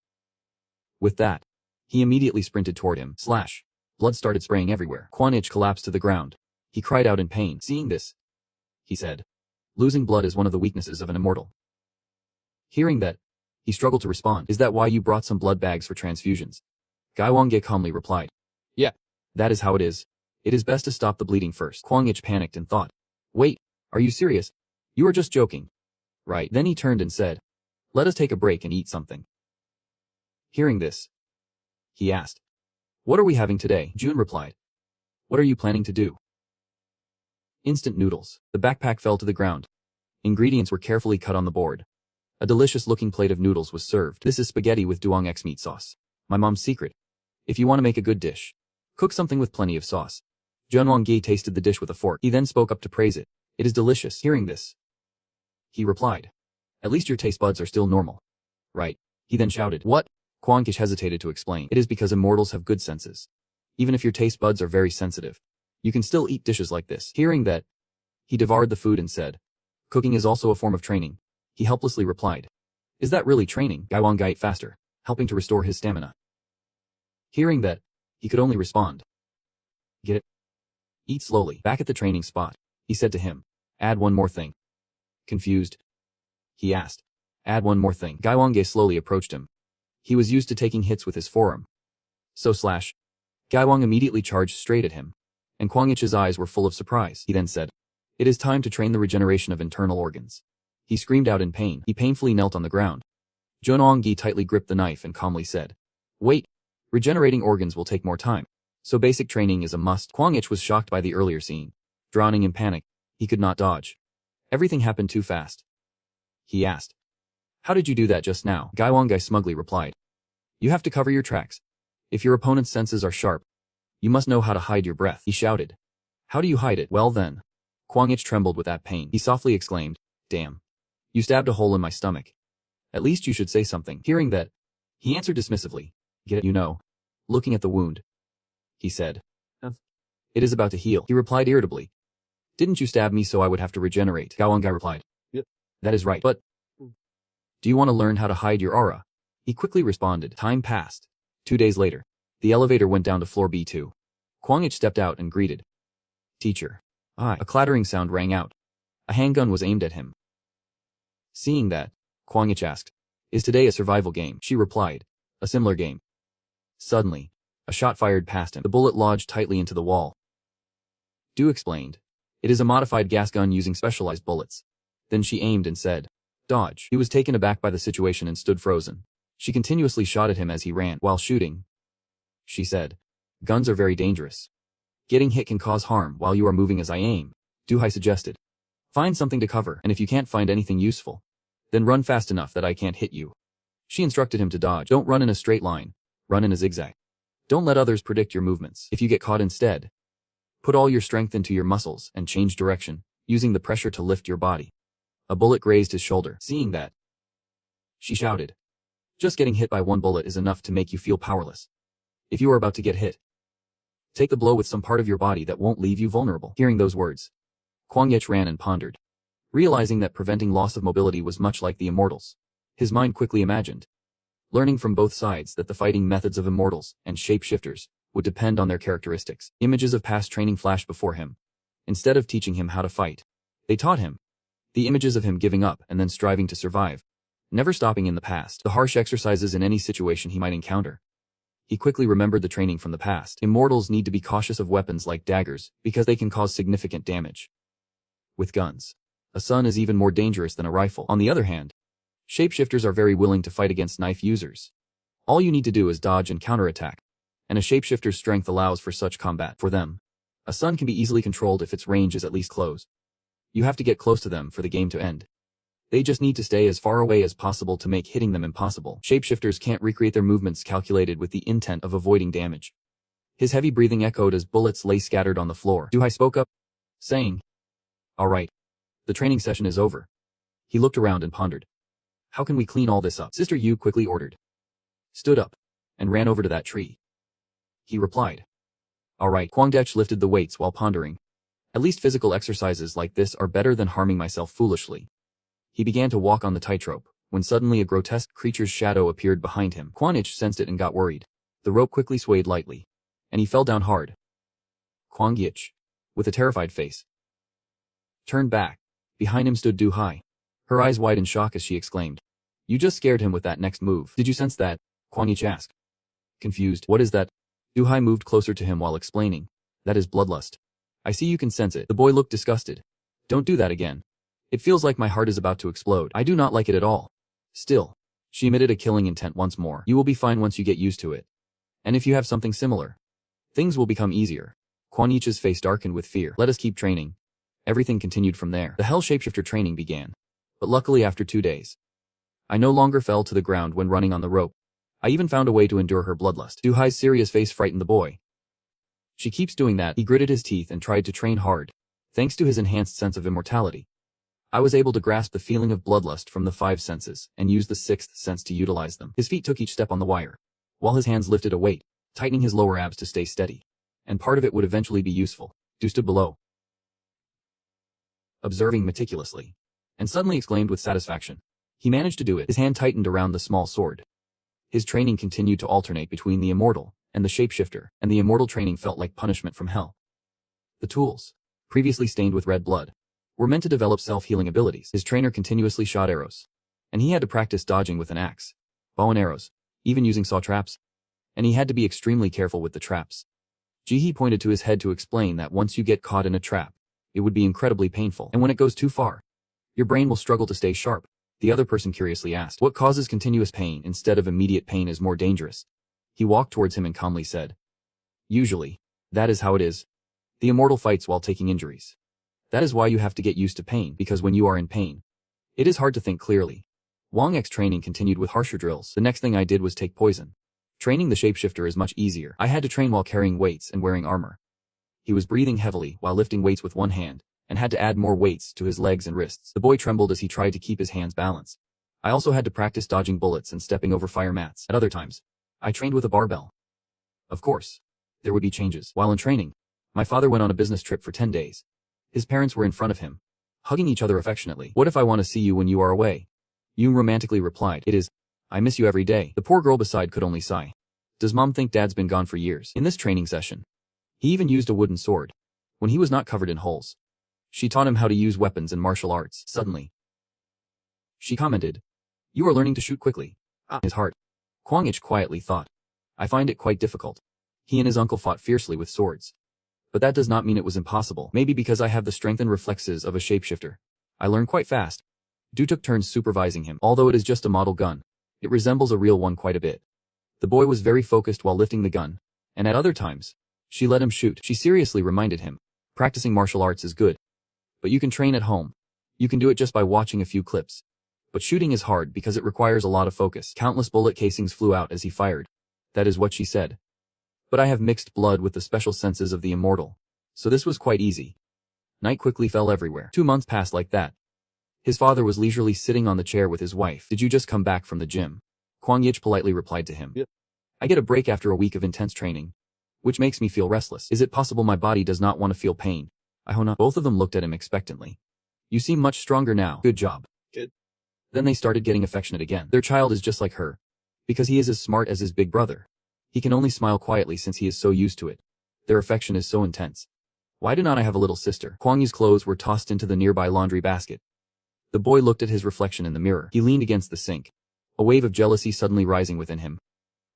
With that, he immediately sprinted toward him. Slash. Blood started spraying everywhere. Kwang Ich collapsed to the ground. He cried out in pain. Seeing this, he said, losing blood is one of the weaknesses of an immortal. Hearing that, he struggled to respond. Is that why you brought some blood bags for transfusions? Gai Wangye calmly replied. Yeah, that is how it is. It is best to stop the bleeding first. Kwang Ich panicked and thought. Wait, are you serious? You are just joking. Right. Then he turned and said, let us take a break and eat something. Hearing this, he asked, what are we having today? June replied. What are you planning to do? Instant noodles. The backpack fell to the ground. Ingredients were carefully cut on the board. A delicious-looking plate of noodles was served. This is spaghetti with Duong X meat sauce. My mom's secret. If you want to make a good dish, cook something with plenty of sauce. Junwang tasted the dish with a fork. He then spoke up to praise it. It is delicious. Hearing this, he replied, at least your taste buds are still normal. Right. He then shouted, what? Kwang Kish hesitated to explain. It is because immortals have good senses. Even if your taste buds are very sensitive, you can still eat dishes like this. Hearing that, he devoured the food and said, cooking is also a form of training. He helplessly replied, is that really training? Gaiwang ate faster, helping to restore his stamina. Hearing that, he could only respond, get it? Eat slowly. Back at the training spot, he said to him, add one more thing. Confused, he asked, add one more thing. Gaiwang slowly approached him. He was used to taking hits with his forearm. So Gaiwang immediately charged straight at him, and Kwang Yich's eyes were full of surprise. He then said, it is time to train the regeneration of internal organs. He screamed out in pain. He painfully knelt on the ground. Junwang tightly gripped the knife and calmly said, wait, regenerating organs will take more time, so basic training is a must. Kwang Yich was shocked by the earlier scene. Drowning in panic, he could not dodge. Everything happened too fast. He asked, how did you do that just now? Gaiwang smugly replied, you have to cover your tracks. If your opponent's senses are sharp, you must know how to hide your breath. He shouted, how do you hide it? Well then. Kwang Yich trembled with that pain. He softly exclaimed, damn. You stabbed a hole in my stomach. At least you should say something. Hearing that, he answered dismissively, get it, you know. Looking at the wound, he said, it is about to heal. He replied irritably, didn't you stab me so I would have to regenerate? Gaiwang replied, yep. That is right, but do you want to learn how to hide your aura? He quickly responded. Time passed. 2 days later, the elevator went down to floor B2. Kwang Yich stepped out and greeted, teacher. A clattering sound rang out. A handgun was aimed at him. Seeing that, Kwang Yich asked, is today a survival game? She replied, a similar game. Suddenly, a shot fired past him. The bullet lodged tightly into the wall. Du explained, it is a modified gas gun using specialized bullets. Then she aimed and said, dodge. He was taken aback by the situation and stood frozen. She continuously shot at him as he ran. While shooting, she said, guns are very dangerous. Getting hit can cause harm while you are moving as I aim. Duhai suggested, find something to cover, and if you can't find anything useful, then run fast enough that I can't hit you. She instructed him to dodge. Don't run in a straight line, run in a zigzag. Don't let others predict your movements. If you get caught instead, put all your strength into your muscles and change direction, using the pressure to lift your body. A bullet grazed his shoulder. Seeing that, she shouted, just getting hit by one bullet is enough to make you feel powerless. If you are about to get hit, take the blow with some part of your body that won't leave you vulnerable. Hearing those words, Kwang Yich ran and pondered. Realizing that preventing loss of mobility was much like the immortals, his mind quickly imagined, learning from both sides that the fighting methods of immortals and shapeshifters would depend on their characteristics. Images of past training flashed before him. Instead of teaching him how to fight, they taught him. The images of him giving up and then striving to survive, never stopping in the past, the harsh exercises in any situation he might encounter. He quickly remembered the training from the past. Immortals need to be cautious of weapons like daggers because they can cause significant damage. With guns, a sun is even more dangerous than a rifle. On the other hand, shapeshifters are very willing to fight against knife users. All you need to do is dodge and counterattack, and a shapeshifter's strength allows for such combat. For them, a sun can be easily controlled if its range is at least close. You have to get close to them for the game to end. They just need to stay as far away as possible to make hitting them impossible. Shapeshifters can't recreate their movements calculated with the intent of avoiding damage. His heavy breathing echoed as bullets lay scattered on the floor. Duhai spoke up, saying, all right. The training session is over. He looked around and pondered. How can we clean all this up? Sister Yu quickly ordered, stood up, and ran over to that tree. He replied, all right. Kwang Dech lifted the weights while pondering. At least physical exercises like this are better than harming myself foolishly. He began to walk on the tightrope, when suddenly a grotesque creature's shadow appeared behind him. Kwang Dech sensed it and got worried. The rope quickly swayed lightly, and he fell down hard. Kwang Dech, with a terrified face, turned back. Behind him stood Duhai. Her eyes wide in shock as she exclaimed, you just scared him with that next move. Did you sense that? Kwang Dech asked. Confused, what is that? Duhai moved closer to him while explaining, that is bloodlust. I see you can sense it. The boy looked disgusted. Don't do that again. It feels like my heart is about to explode. I do not like it at all. Still, she emitted a killing intent once more. You will be fine once you get used to it. And if you have something similar, things will become easier. Kwang Yich's face darkened with fear. Let us keep training. Everything continued from there. The Hell Shapeshifter training began. But luckily after 2 days, I no longer fell to the ground when running on the rope. I even found a way to endure her bloodlust. Du Hai's serious face frightened the boy. She keeps doing that. He gritted his teeth and tried to train hard. Thanks to his enhanced sense of immortality, I was able to grasp the feeling of bloodlust from the 5 senses and use the 6th sense to utilize them. His feet took each step on the wire, while his hands lifted a weight, tightening his lower abs to stay steady. And part of it would eventually be useful. Du stood below, observing meticulously, and suddenly exclaimed with satisfaction. He managed to do it. His hand tightened around the small sword. His training continued to alternate between the immortal and the shapeshifter, and the immortal training felt like punishment from hell. The tools, previously stained with red blood, were meant to develop self-healing abilities. His trainer continuously shot arrows, and he had to practice dodging with an axe, bow and arrows, even using saw traps. And he had to be extremely careful with the traps. Jihi pointed to his head to explain that once you get caught in a trap, it would be incredibly painful, and when it goes too far, your brain will struggle to stay sharp. The other person curiously asked, what causes continuous pain instead of immediate pain is more dangerous? He walked towards him and calmly said, usually, that is how it is. The immortal fights while taking injuries. That is why you have to get used to pain, because when you are in pain, it is hard to think clearly. Wang X's training continued with harsher drills. The next thing I did was take poison. Training the shapeshifter is much easier. I had to train while carrying weights and wearing armor. He was breathing heavily while lifting weights with one hand, and had to add more weights to his legs and wrists. The boy trembled as he tried to keep his hands balanced. I also had to practice dodging bullets and stepping over fire mats. At other times, I trained with a barbell. Of course, there would be changes. While in training, my father went on a business trip for 10 days. His parents were in front of him, hugging each other affectionately. What if I want to see you when you are away? Yoon romantically replied, it is. I miss you every day. The poor girl beside could only sigh. Does mom think dad's been gone for years? In this training session, he even used a wooden sword, when he was not covered in holes. She taught him how to use weapons and martial arts. Suddenly, she commented, you are learning to shoot quickly. His heart. Kwang Ich quietly thought, I find it quite difficult. He and his uncle fought fiercely with swords. But that does not mean it was impossible. Maybe because I have the strength and reflexes of a shapeshifter. I learn quite fast. Du took turns supervising him. Although it is just a model gun, it resembles a real one quite a bit. The boy was very focused while lifting the gun, and at other times, she let him shoot. She seriously reminded him, practicing martial arts is good, but you can train at home. You can do it just by watching a few clips. But shooting is hard because it requires a lot of focus. Countless bullet casings flew out as he fired. That is what she said. But I have mixed blood with the special senses of the immortal, so this was quite easy. Night quickly fell everywhere. 2 months passed like that. His father was leisurely sitting on the chair with his wife. Did you just come back from the gym? Kwang Ich politely replied to him. Yep. I get a break after a week of intense training, which makes me feel restless. Is it possible my body does not want to feel pain? I hope not. Both of them looked at him expectantly. You seem much stronger now. Good job. Good. Then they started getting affectionate again. Their child is just like her, because he is as smart as his big brother. He can only smile quietly since he is so used to it. Their affection is so intense. Why do not I have a little sister? Kwang Yi's clothes were tossed into the nearby laundry basket. The boy looked at his reflection in the mirror. He leaned against the sink, a wave of jealousy suddenly rising within him.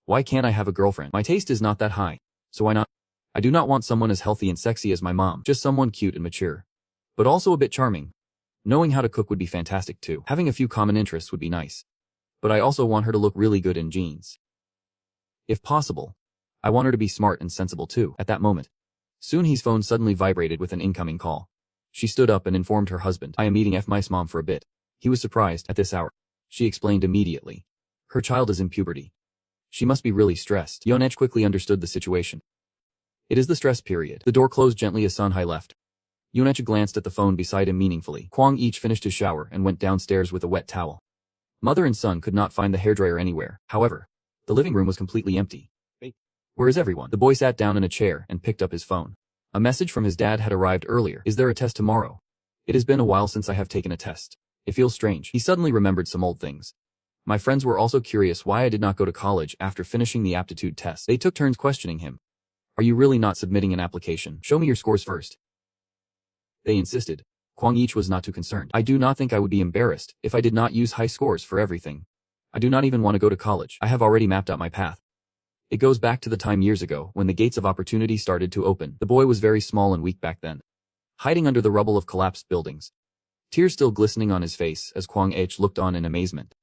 Why can't I have a girlfriend? My taste is not that high, so why not? I do not want someone as healthy and sexy as my mom, just someone cute and mature, but also a bit charming. Knowing how to cook would be fantastic too. Having a few common interests would be nice. But I also want her to look really good in jeans. If possible, I want her to be smart and sensible too. At that moment, Soon-hee's phone suddenly vibrated with an incoming call. She stood up and informed her husband, I am meeting my mom for a bit. He was surprised at this hour. She explained immediately. Her child is in puberty. She must be really stressed. Yeonech quickly understood the situation. It is the stress period. The door closed gently as Sun-hye left. Yeonech glanced at the phone beside him meaningfully. Kwang Ich finished his shower and went downstairs with a wet towel. Mother and son could not find the hairdryer anywhere. However, the living room was completely empty. Where is everyone? The boy sat down in a chair and picked up his phone. A message from his dad had arrived earlier. Is there a test tomorrow? It has been a while since I have taken a test. It feels strange. He suddenly remembered some old things. My friends were also curious why I did not go to college after finishing the aptitude test. They took turns questioning him. Are you really not submitting an application? Show me your scores first. They insisted. Kwang Ich was not too concerned. I do not think I would be embarrassed if I did not use high scores for everything. I do not even want to go to college. I have already mapped out my path. It goes back to the time years ago when the gates of opportunity started to open. The boy was very small and weak back then, hiding under the rubble of collapsed buildings. Tears still glistening on his face as Kwang Ich looked on in amazement.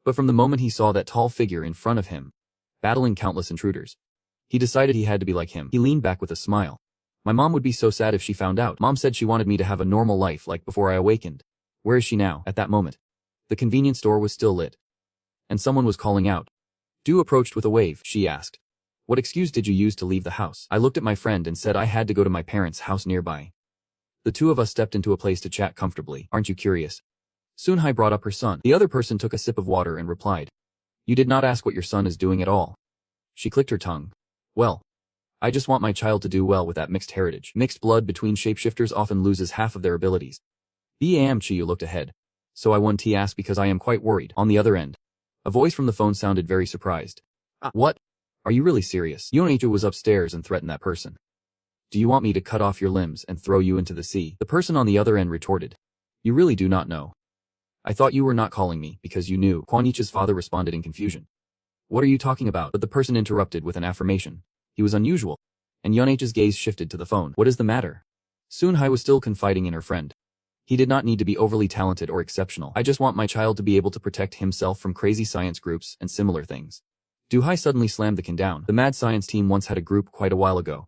But from the moment he saw that tall figure in front of him, battling countless intruders, he decided he had to be like him. He leaned back with a smile. My mom would be so sad if she found out. Mom said she wanted me to have a normal life like before I awakened. Where is she now? At that moment, the convenience store was still lit, and someone was calling out. Du approached with a wave. She asked, "What excuse did you use to leave the house?" I looked at my friend and said I had to go to my parents' house nearby. The two of us stepped into a place to chat comfortably. Aren't you curious? Sunhai brought up her son. The other person took a sip of water and replied, "You did not ask what your son is doing at all." She clicked her tongue. "Well, I just want my child to do well with that mixed heritage. Mixed blood between shapeshifters often loses half of their abilities." Bam, Chiyu looked ahead. "So I won T ask because I am quite worried." On the other end, a voice from the phone sounded very surprised. "What? Are you really serious?" Yoneju was upstairs and threatened that person. "Do you want me to cut off your limbs and throw you into the sea?" The person on the other end retorted. "You really do not know. I thought you were not calling me because you knew." Kwanich's father responded in confusion. "What are you talking about?" But the person interrupted with an affirmation. He was unusual. And Yoneju's gaze shifted to the phone. "What is the matter?" Sunhai was still confiding in her friend. "He did not need to be overly talented or exceptional. I just want my child to be able to protect himself from crazy science groups and similar things." Duhai suddenly slammed the can down. "The mad science team once had a group quite a while ago.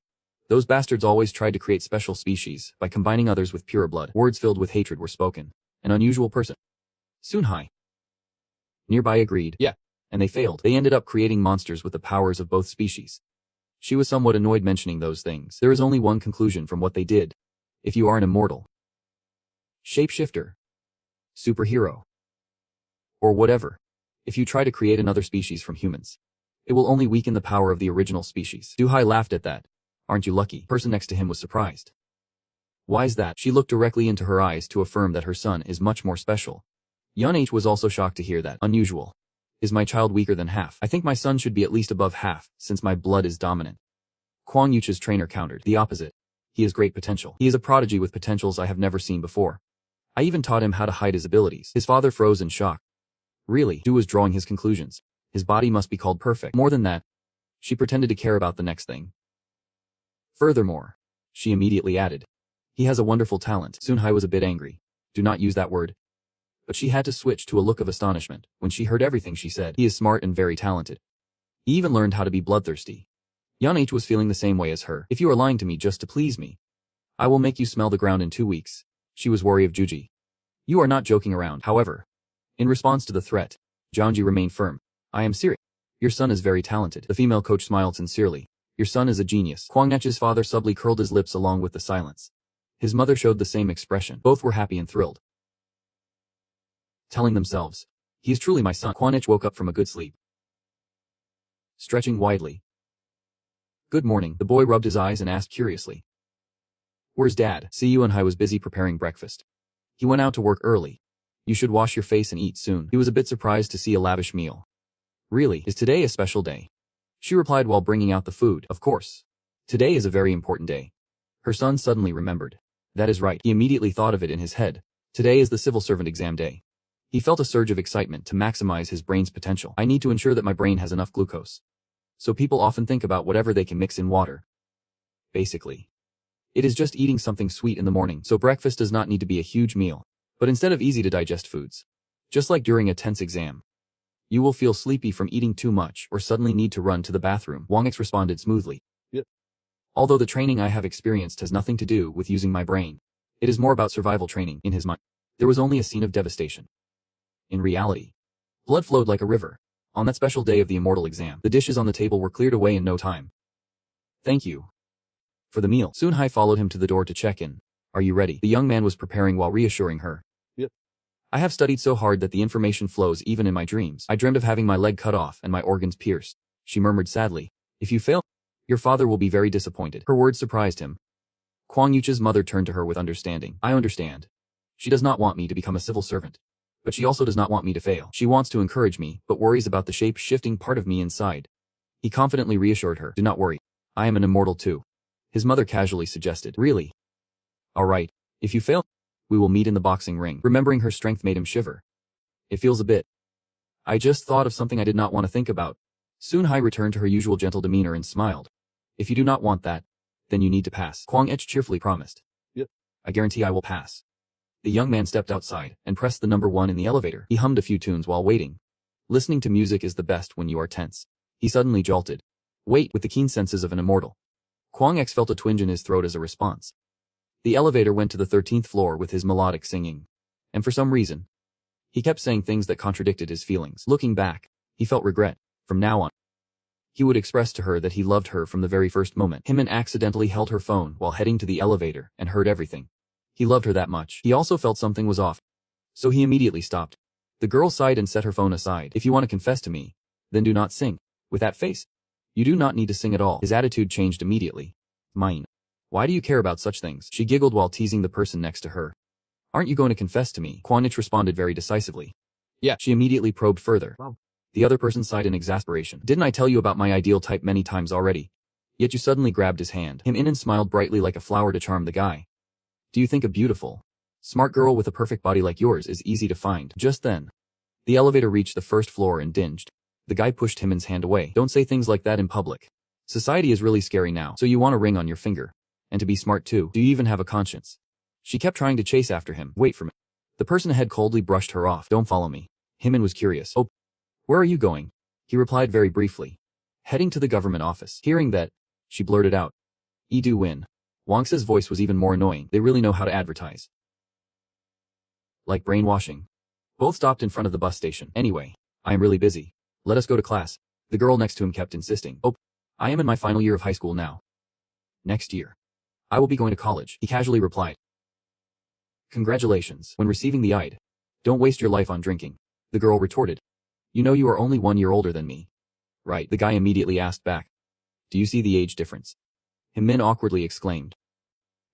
Those bastards always tried to create special species by combining others with pure blood." Words filled with hatred were spoken. "An unusual person." Sunhai nearby agreed. "Yeah. And they failed. They ended up creating monsters with the powers of both species." She was somewhat annoyed mentioning those things. "There is only one conclusion from what they did. If you are an immortal, shapeshifter, superhero, or whatever, if you try to create another species from humans, it will only weaken the power of the original species." Duhai laughed at that. "Aren't you lucky?" The person next to him was surprised. "Why is that?" She looked directly into her eyes to affirm that her son is much more special. Yun-H was also shocked to hear that. "Unusual. Is my child weaker than half? I think my son should be at least above half, since my blood is dominant." Kwang Yucha's trainer countered. "The opposite. He has great potential. He is a prodigy with potentials I have never seen before. I even taught him how to hide his abilities." His father froze in shock. "Really?" Du was drawing his conclusions. "His body must be called perfect. More than that." She pretended to care about the next thing. "Furthermore," she immediately added, "he has a wonderful talent." Sunhai was a bit angry. "Do not use that word." But she had to switch to a look of astonishment when she heard everything she said. "He is smart and very talented. He even learned how to be bloodthirsty." Yun-H was feeling the same way as her. "If you are lying to me just to please me, I will make you smell the ground in 2 weeks." She was wary of Juji. "You are not joking around." However, in response to the threat, Janji remained firm. "I am serious. Your son is very talented." The female coach smiled sincerely. "Your son is a genius." Kwangnache's father subtly curled his lips along with the silence. His mother showed the same expression. Both were happy and thrilled, telling themselves, "He is truly my son." Kwangnache woke up from a good sleep, stretching widely. "Good morning." The boy rubbed his eyes and asked curiously, "Where's Dad?" Siyuanhai was busy preparing breakfast. "He went out to work early. You should wash your face and eat soon." He was a bit surprised to see a lavish meal. "Really? Is today a special day?" She replied while bringing out the food. "Of course. Today is a very important day." Her son suddenly remembered. That is right. He immediately thought of it in his head. Today is the civil servant exam day. He felt a surge of excitement to maximize his brain's potential. "I need to ensure that my brain has enough glucose." So people often think about whatever they can mix in water. Basically, it is just eating something sweet in the morning. So breakfast does not need to be a huge meal, but instead of easy to digest foods. Just like during a tense exam, you will feel sleepy from eating too much or suddenly need to run to the bathroom. Wangx responded smoothly. "Yep. Although the training I have experienced has nothing to do with using my brain, it is more about survival training." In his mind, there was only a scene of devastation. In reality, blood flowed like a river. On that special day of the immortal exam, the dishes on the table were cleared away in no time. "Thank you for the meal." Sunhai followed him to the door to check in. "Are you ready?" The young man was preparing while reassuring her. "Yep. I have studied so hard that the information flows even in my dreams. I dreamed of having my leg cut off and my organs pierced." She murmured sadly. "If you fail, your father will be very disappointed." Her words surprised him. Kwang Yucha's mother turned to her with understanding. "I understand. She does not want me to become a civil servant. But she also does not want me to fail. She wants to encourage me, but worries about the shape-shifting part of me inside." He confidently reassured her. "Do not worry. I am an immortal too." His mother casually suggested. "Really? All right. If you fail, we will meet in the boxing ring." Remembering her strength made him shiver. "It feels a bit. I just thought of something I did not want to think about." Sunhai returned to her usual gentle demeanor and smiled. "If you do not want that, then you need to pass." Kwang-Ech cheerfully promised. "Yep. I guarantee I will pass." The young man stepped outside and pressed the number 1 in the elevator. He hummed a few tunes while waiting. Listening to music is the best when you are tense. He suddenly jolted. "Wait!" with the keen senses of an immortal. Kwang-X felt a twinge in his throat as a response. The elevator went to the 13th floor with his melodic singing. And for some reason, he kept saying things that contradicted his feelings. Looking back, he felt regret From now on, he would express to her that he loved her from the very first moment. Him and accidentally held her phone while heading to the elevator and heard everything. He loved her that much. He also felt something was off, so he immediately stopped. The girl sighed and set her phone aside. If you want to confess to me, then do not sing. With that face, you do not need to sing at all. His attitude changed immediately. Mine. Why do you care about such things? She giggled while teasing the person next to her. Aren't you going to confess to me? Kwon-ich responded very decisively. Yeah. She immediately probed further. Wow. The other person sighed in exasperation. Didn't I tell you about my ideal type many times already? Yet you suddenly grabbed his hand. Him in and smiled brightly like a flower to charm the guy. Do you think a beautiful, smart girl with a perfect body like yours is easy to find? Just then, the elevator reached the first floor and dinged. The guy pushed Himin's hand away. Don't say things like that in public. Society is really scary now. So you want a ring on your finger. And to be smart too. Do you even have a conscience? She kept trying to chase after him. Wait for me. The person ahead coldly brushed her off. Don't follow me. Himin was curious. Oh, where are you going? He replied very briefly. Heading to the government office. Hearing that, she blurted out. Do win. Wang's voice was even more annoying. They really know how to advertise. Like brainwashing. Both stopped in front of the bus station. Anyway, I am really busy. Let us go to class. The girl next to him kept insisting. Oh, I am in my final year of high school now. Next year, I will be going to college, he casually replied. Congratulations. When receiving the ID, don't waste your life on drinking. The girl retorted. You know you are only 1 year older than me. Right, the guy immediately asked back. Do you see the age difference? Himin awkwardly exclaimed.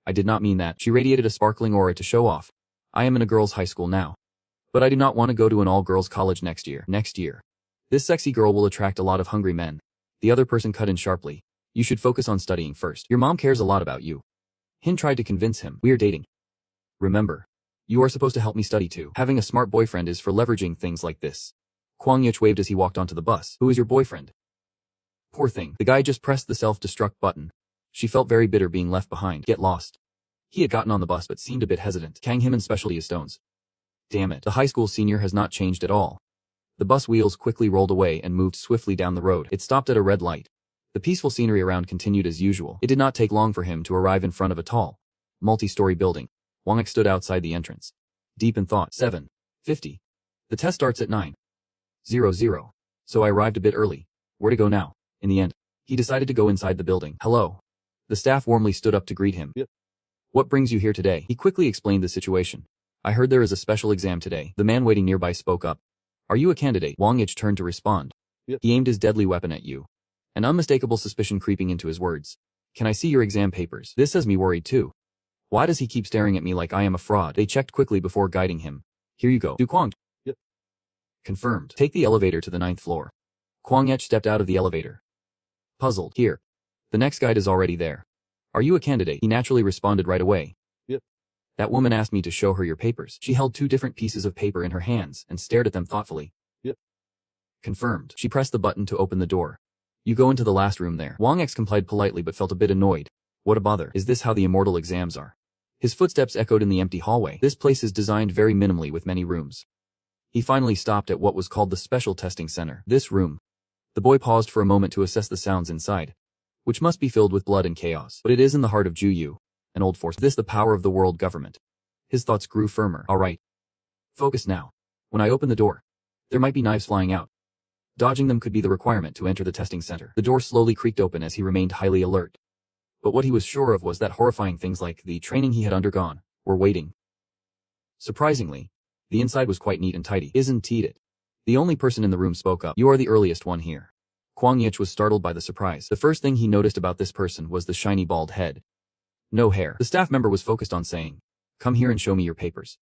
I did not mean that. She radiated a sparkling aura to show off. I am in a girls' high school now. But I do not want to go to an all-girls college next year. Next year. This sexy girl will attract a lot of hungry men. The other person cut in sharply. You should focus on studying first. Your mom cares a lot about you. Hin tried to convince him. We're dating. Remember, you are supposed to help me study too. Having a smart boyfriend is for leveraging things like this. Kwon-ich waved as he walked onto the bus. Who is your boyfriend? Poor thing. The guy just pressed the self-destruct button. She felt very bitter being left behind. Get lost. He had gotten on the bus but seemed a bit hesitant. Kang Himin's specialty is stones. Damn it. The high school senior has not changed at all. The bus wheels quickly rolled away and moved swiftly down the road. It stopped at a red light. The peaceful scenery around continued as usual. It did not take long for him to arrive in front of a tall, multi-story building. Wang stood outside the entrance, deep in thought. 7:50. The test starts at 9:00. So I arrived a bit early. Where to go now? In the end, he decided to go inside the building. Hello. The staff warmly stood up to greet him. Yep. What brings you here today? He quickly explained the situation. I heard there is a special exam today. The man waiting nearby spoke up. Are you a candidate? Wang-ich turned to respond. Yep. He aimed his deadly weapon at you. An unmistakable suspicion creeping into his words. Can I see your exam papers? This has me worried too. Why does he keep staring at me like I am a fraud? They checked quickly before guiding him. Here you go. Do Kwang. Yep. Confirmed. Take the elevator to the 9th floor. Kwang-ich stepped out of the elevator. Puzzled. Here. The next guide is already there. Are you a candidate? He naturally responded right away. Yep. That woman asked me to show her your papers. She held 2 different pieces of paper in her hands and stared at them thoughtfully. Yep. Confirmed. She pressed the button to open the door. You go into the last room there. Wang-X complied politely but felt a bit annoyed. What a bother. Is this how the immortal exams are? His footsteps echoed in the empty hallway. This place is designed very minimally with many rooms. He finally stopped at what was called the Special Testing Center. This room. The boy paused for a moment to assess the sounds inside, which must be filled with blood and chaos. But it is in the heart of Juyu, an old force. This the power of the world government. His thoughts grew firmer. All right. Focus now. When I open the door, there might be knives flying out. Dodging them could be the requirement to enter the testing center. The door slowly creaked open as he remained highly alert. But what he was sure of was that horrifying things like the training he had undergone were waiting. Surprisingly, the inside was quite neat and tidy. Isn't it? The only person in the room spoke up. You are the earliest one here. Kwang-ich was startled by the surprise. The first thing he noticed about this person was the shiny bald head. No hair. The staff member was focused on saying, come here and show me your papers.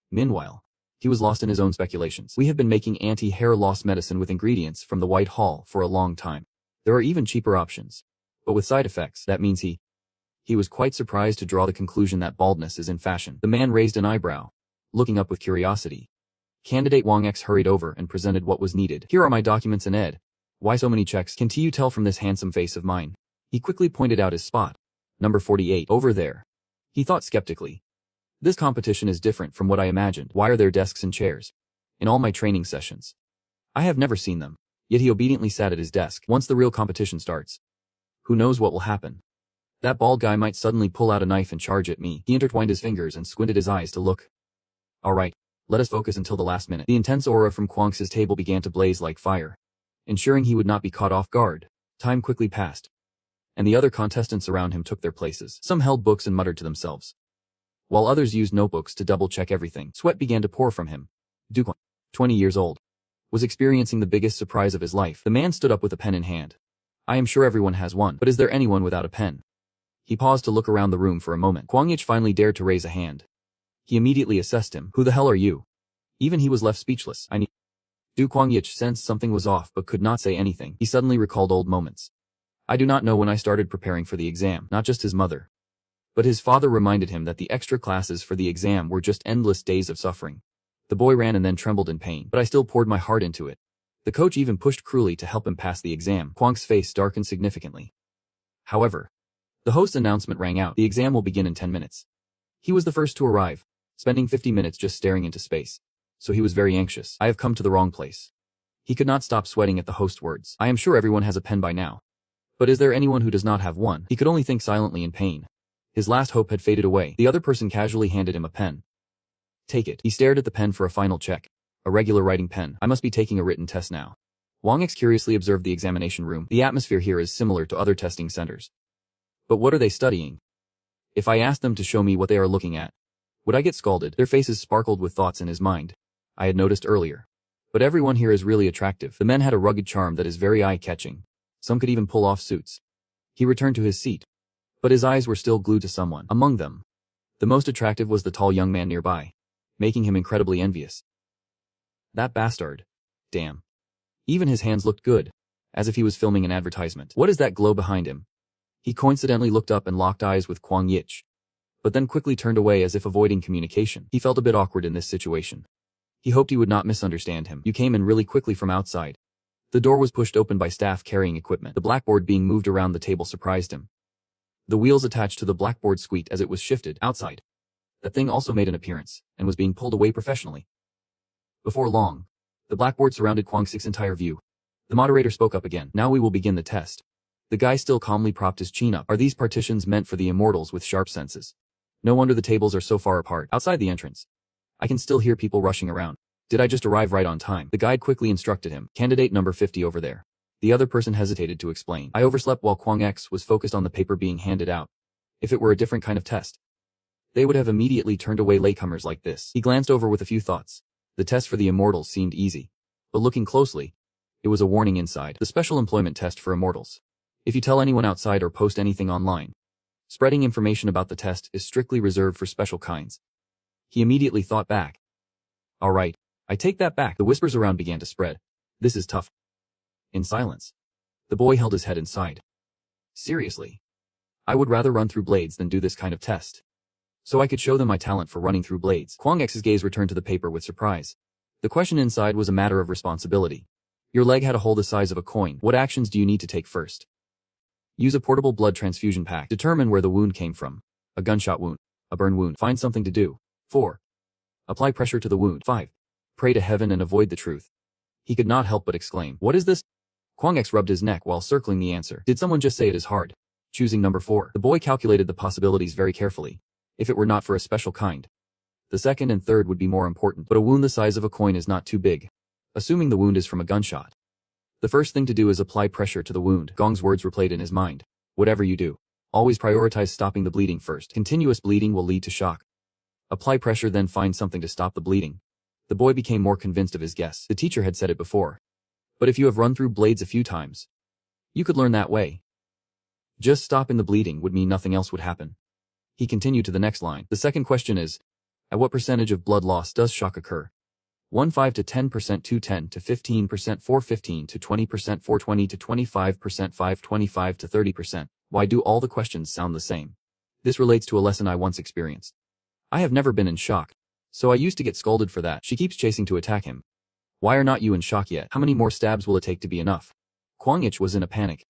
Meanwhile, he was lost in his own speculations. We have been making anti-hair loss medicine with ingredients from the White Hall for a long time. There are even cheaper options. But with side effects, that means he was quite surprised to draw the conclusion that baldness is in fashion. The man raised an eyebrow, looking up with curiosity. Candidate Wang-X hurried over and presented what was needed. Here are my documents and Ed. Why so many checks? Can't you tell from this handsome face of mine? He quickly pointed out his spot. Number 48. Over there. He thought skeptically. This competition is different from what I imagined. Why are there desks and chairs? In all my training sessions, I have never seen them. Yet he obediently sat at his desk. Once the real competition starts, who knows what will happen? That bald guy might suddenly pull out a knife and charge at me. He intertwined his fingers and squinted his eyes to look. All right, let us focus until the last minute. The intense aura from Kwang's table began to blaze like fire. ensuring he would not be caught off guard. Time quickly passed, and the other contestants around him took their places. Some held books and muttered to themselves, while others used notebooks to double-check everything. Sweat began to pour from him. Duke, 20 years old, was experiencing the biggest surprise of his life. The man stood up with a pen in hand. I am sure everyone has one, but is there anyone without a pen? He paused to look around the room for a moment. Kwang Yich finally dared to raise a hand. He immediately assessed him. Who the hell are you? Even he was left speechless. I need. Kwang Yich sensed something was off but could not say anything. He suddenly recalled old moments. I do not know when I started preparing for the exam. Not just his mother, but his father reminded him that the extra classes for the exam were just endless days of suffering. The boy ran and then trembled in pain, but I still poured my heart into it. The coach even pushed cruelly to help him pass the exam. Kwang's face darkened significantly. However, the host's announcement rang out. The exam will begin in 10 minutes. He was the first to arrive, spending 50 minutes just staring into space. So he was very anxious. I have come to the wrong place. He could not stop sweating at the host's words. I am sure everyone has a pen by now. But is there anyone who does not have one? He could only think silently in pain. His last hope had faded away. The other person casually handed him a pen. Take it. He stared at the pen for a final check. A regular writing pen. I must be taking a written test now. Wang X curiously observed the examination room. The atmosphere here is similar to other testing centers. But what are they studying? If I asked them to show me what they are looking at, would I get scolded? Their faces sparkled with thoughts in his mind. I had noticed earlier. But everyone here is really attractive. The men had a rugged charm that is very eye-catching. Some could even pull off suits. He returned to his seat, but his eyes were still glued to someone. Among them, the most attractive was the tall young man nearby, making him incredibly envious. That bastard. Damn. Even his hands looked good, as if he was filming an advertisement. What is that glow behind him? He coincidentally looked up and locked eyes with Kwang Yich, but then quickly turned away as if avoiding communication. He felt a bit awkward in this situation. He hoped he would not misunderstand him. You came in really quickly from outside. The door was pushed open by staff carrying equipment. The blackboard being moved around the table surprised him. The wheels attached to the blackboard squeaked as it was shifted outside. That thing also made an appearance, and was being pulled away professionally. Before long, the blackboard surrounded Kwang Six's entire view. The moderator spoke up again. Now we will begin the test. The guy still calmly propped his chin up. Are these partitions meant for the immortals with sharp senses? No wonder the tables are so far apart. Outside the entrance, I can still hear people rushing around. Did I just arrive right on time? The guide quickly instructed him. Candidate number 50 over there. The other person hesitated to explain. I overslept while Kwang X was focused on the paper being handed out. If it were a different kind of test, they would have immediately turned away latecomers like this. He glanced over with a few thoughts. The test for the immortals seemed easy, but looking closely, it was a warning inside. The special employment test for immortals. If you tell anyone outside or post anything online, spreading information about the test is strictly reserved for special kinds. He immediately thought back. All right, I take that back. The whispers around began to spread. This is tough. In silence, the boy held his head and sighed. Seriously, I would rather run through blades than do this kind of test, so I could show them my talent for running through blades. Kwang X's gaze returned to the paper with surprise. The question inside was a matter of responsibility. Your leg had a hole the size of a coin. What actions do you need to take first? Use a portable blood transfusion pack. Determine where the wound came from. A gunshot wound. A burn wound. Find something to do. 4. Apply pressure to the wound. 5. Pray to heaven and avoid the truth. He could not help but exclaim. What is this? Kwang X rubbed his neck while circling the answer. Did someone just say it is hard? Choosing number 4. The boy calculated the possibilities very carefully. If it were not for a special kind, the second and third would be more important. But a wound the size of a coin is not too big. Assuming the wound is from a gunshot, the first thing to do is apply pressure to the wound. Gong's words replayed in his mind. Whatever you do, always prioritize stopping the bleeding first. Continuous bleeding will lead to shock. Apply pressure, then find something to stop the bleeding. The boy became more convinced of his guess. The teacher had said it before. But if you have run through blades a few times, you could learn that way. Just stopping the bleeding would mean nothing else would happen. He continued to the next line. The second question is, at what percentage of blood loss does shock occur? 1 5 to 10%, 2 10 to 15%, 4 15 to 20%, 4 20 to 25%, 5 25 to 30%. Why do all the questions sound the same? This relates to a lesson I once experienced. I have never been in shock, so I used to get scolded for that. She keeps chasing to attack him. Why are not you in shock yet? How many more stabs will it take to be enough? Kwang Ich was in a panic,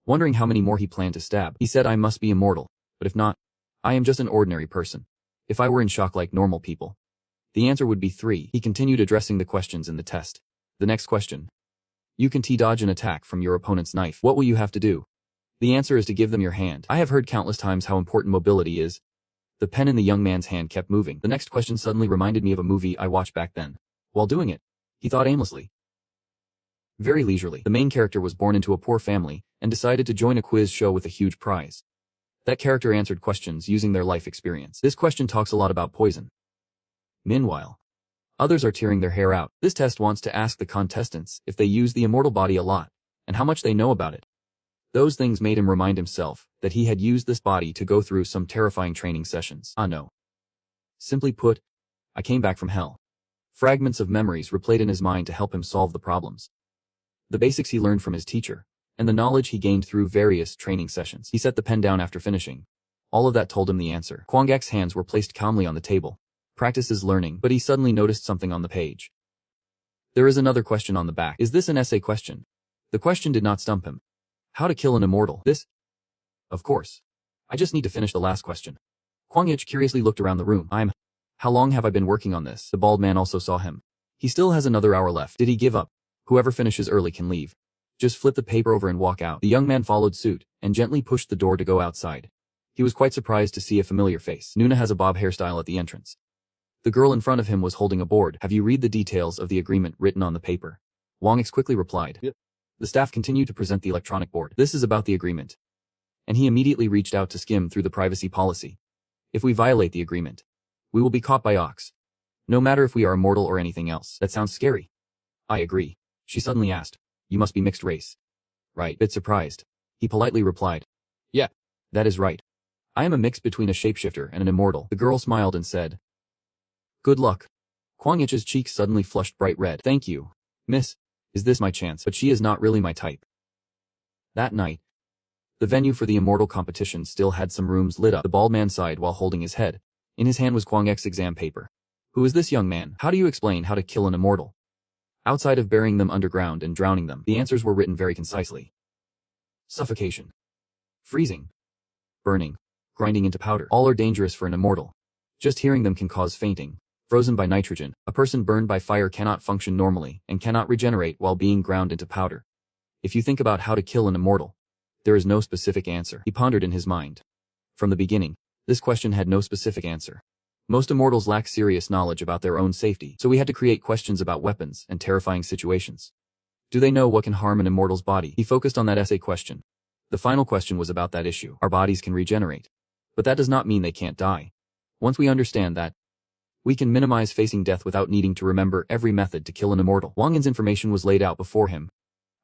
wondering how many more he planned to stab. He said, I must be immortal, but if not, I am just an ordinary person. If I were in shock like normal people, the answer would be 3. He continued addressing the questions in the test. The next question. You can dodge an attack from your opponent's knife. What will you have to do? The answer is to give them your hand. I have heard countless times how important mobility is. The pen in the young man's hand kept moving. The next question suddenly reminded me of a movie I watched back then. While doing it, he thought aimlessly. Very leisurely. The main character was born into a poor family and decided to join a quiz show with a huge prize. That character answered questions using their life experience. This question talks a lot about poison. Meanwhile, others are tearing their hair out. This test wants to ask the contestants if they use the immortal body a lot and how much they know about it. Those things made him remind himself that he had used this body to go through some terrifying training sessions. Ah no. Simply put, I came back from hell. Fragments of memories replayed in his mind to help him solve the problems. The basics he learned from his teacher, and the knowledge he gained through various training sessions. He set the pen down after finishing. All of that told him the answer. Kwangak's hands were placed calmly on the table. Practice is learning, but he suddenly noticed something on the page. There is another question on the back. Is this an essay question? The question did not stump him. How to kill an immortal. This? Of course. I just need to finish the last question. Kwang Ich curiously looked around the room. How long have I been working on this? The bald man also saw him. He still has another hour left. Did he give up? Whoever finishes early can leave. Just flip the paper over and walk out. The young man followed suit and gently pushed the door to go outside. He was quite surprised to see a familiar face. Nuna has a bob hairstyle at the entrance. The girl in front of him was holding a board. Have you read the details of the agreement written on the paper? Wang X quickly replied. Yep. The staff continued to present the electronic board. This is about the agreement. And he immediately reached out to skim through the privacy policy. If we violate the agreement, we will be caught by Ox. No matter if we are immortal or anything else. That sounds scary. I agree. She suddenly asked. You must be mixed race. Right. Bit surprised. He politely replied. Yeah. That is right. I am a mix between a shapeshifter and an immortal. The girl smiled and said. Good luck. Kwang Ich's cheeks suddenly flushed bright red. Thank you, miss. Is this my chance? But she is not really my type. That night, the venue for the immortal competition still had some rooms lit up. The bald man sighed while holding his head. In his hand was Kwang X's exam paper. Who is this young man? How do you explain how to kill an immortal? Outside of burying them underground and drowning them, the answers were written very concisely. Suffocation. Freezing. Burning. Grinding into powder. All are dangerous for an immortal. Just hearing them can cause fainting. Frozen by nitrogen, a person burned by fire cannot function normally and cannot regenerate while being ground into powder. If you think about how to kill an immortal, there is no specific answer. He pondered in his mind. From the beginning, this question had no specific answer. Most immortals lack serious knowledge about their own safety, so we had to create questions about weapons and terrifying situations. Do they know what can harm an immortal's body? He focused on that essay question. The final question was about that issue. Our bodies can regenerate. But that does not mean they can't die. Once we understand that, we can minimize facing death without needing to remember every method to kill an immortal. Wang Yin's information was laid out before him.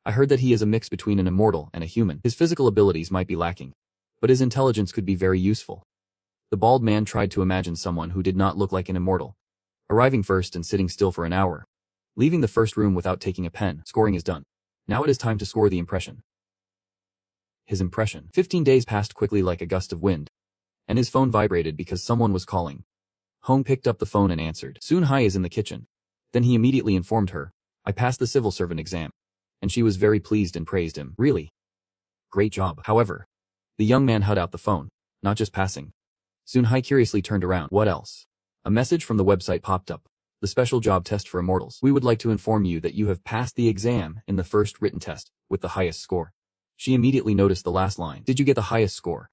I heard that he is a mix between an immortal and a human. His physical abilities might be lacking, but his intelligence could be very useful. The bald man tried to imagine someone who did not look like an immortal, arriving first and sitting still for an hour, leaving the first room without taking a pen. Scoring is done. Now it is time to score the impression. His impression. 15 days passed quickly like a gust of wind, and his phone vibrated because someone was calling. Hong picked up the phone and answered. Soon Hai is in the kitchen. Then he immediately informed her. I passed the civil servant exam. And she was very pleased and praised him. Really? Great job. However, the young man held out the phone, not just passing. Soon Hai curiously turned around. What else? A message from the website popped up. The special job test for immortals. We would like to inform you that you have passed the exam in the first written test, with the highest score. She immediately noticed the last line. Did you get the highest score?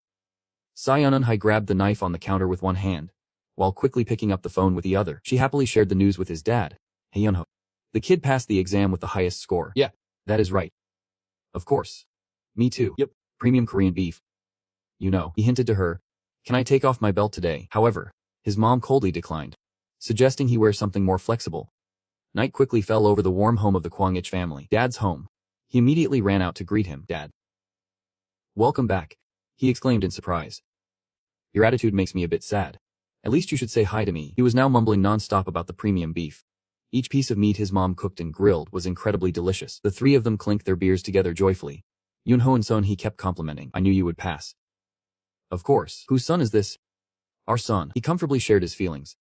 Sayanun Hai grabbed the knife on the counter with one hand, while quickly picking up the phone with the other. She happily shared the news with his dad. Hey Yunho. The kid passed the exam with the highest score. Yeah, that is right. Of course. Me too. Yep. Premium Korean beef. You know, he hinted to her. Can I take off my belt today? However, his mom coldly declined, suggesting he wear something more flexible. Night quickly fell over the warm home of the Kwang Ich family. Dad's home. He immediately ran out to greet him. Dad. Welcome back, he exclaimed in surprise. Your attitude makes me a bit sad. At least you should say hi to me. He was now mumbling non-stop about the premium beef. Each piece of meat his mom cooked and grilled was incredibly delicious. The three of them clinked their beers together joyfully. Yunho and Son he kept complimenting. I knew you would pass. Of course. Whose son is this? Our son. He comfortably shared his feelings.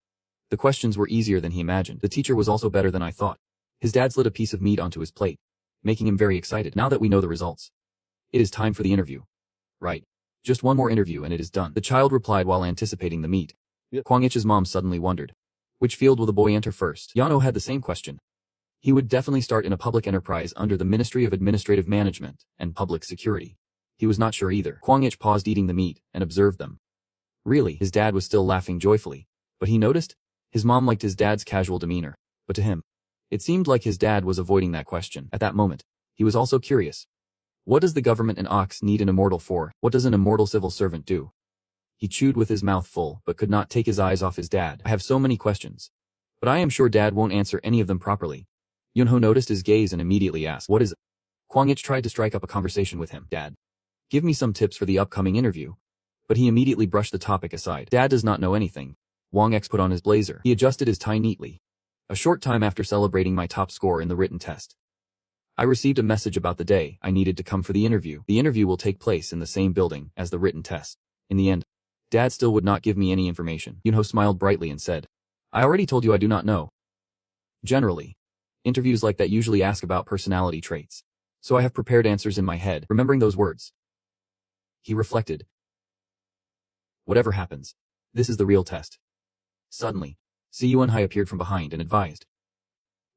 The questions were easier than he imagined. The teacher was also better than I thought. His dad slid a piece of meat onto his plate, making him very excited. Now that we know the results, it is time for the interview. Right. Just one more interview and it is done. The child replied while anticipating the meat. Kwang Ich's mom suddenly wondered. Which field will the boy enter first? Yano had the same question. He would definitely start in a public enterprise under the Ministry of Administrative Management and Public Security. He was not sure either. Kwang Ich paused eating the meat and observed them. Really, his dad was still laughing joyfully. But he noticed, his mom liked his dad's casual demeanor. But to him, it seemed like his dad was avoiding that question. At that moment, He was also curious. What does the government and Ox need an immortal for? What does an immortal civil servant do? He chewed with his mouth full, but could not take his eyes off his dad. I have so many questions. But I am sure Dad won't answer any of them properly. Yunho noticed his gaze and immediately asked, "What is it?" Kwang Ich tried to strike up a conversation with him. "Dad, give me some tips for the upcoming interview." But he immediately brushed the topic aside. Dad does not know anything. Wang X put on his blazer. He adjusted his tie neatly. A short time after celebrating my top score in the written test, I received a message about the day I needed to come for the interview. The interview will take place in the same building as the written test. In the end, Dad still would not give me any information. Yunho smiled brightly and said, "I already told you I do not know." Generally, interviews like that usually ask about personality traits. So I have prepared answers in my head, remembering those words. He reflected. Whatever happens, this is the real test. Suddenly, Si Yuanhai appeared from behind and advised.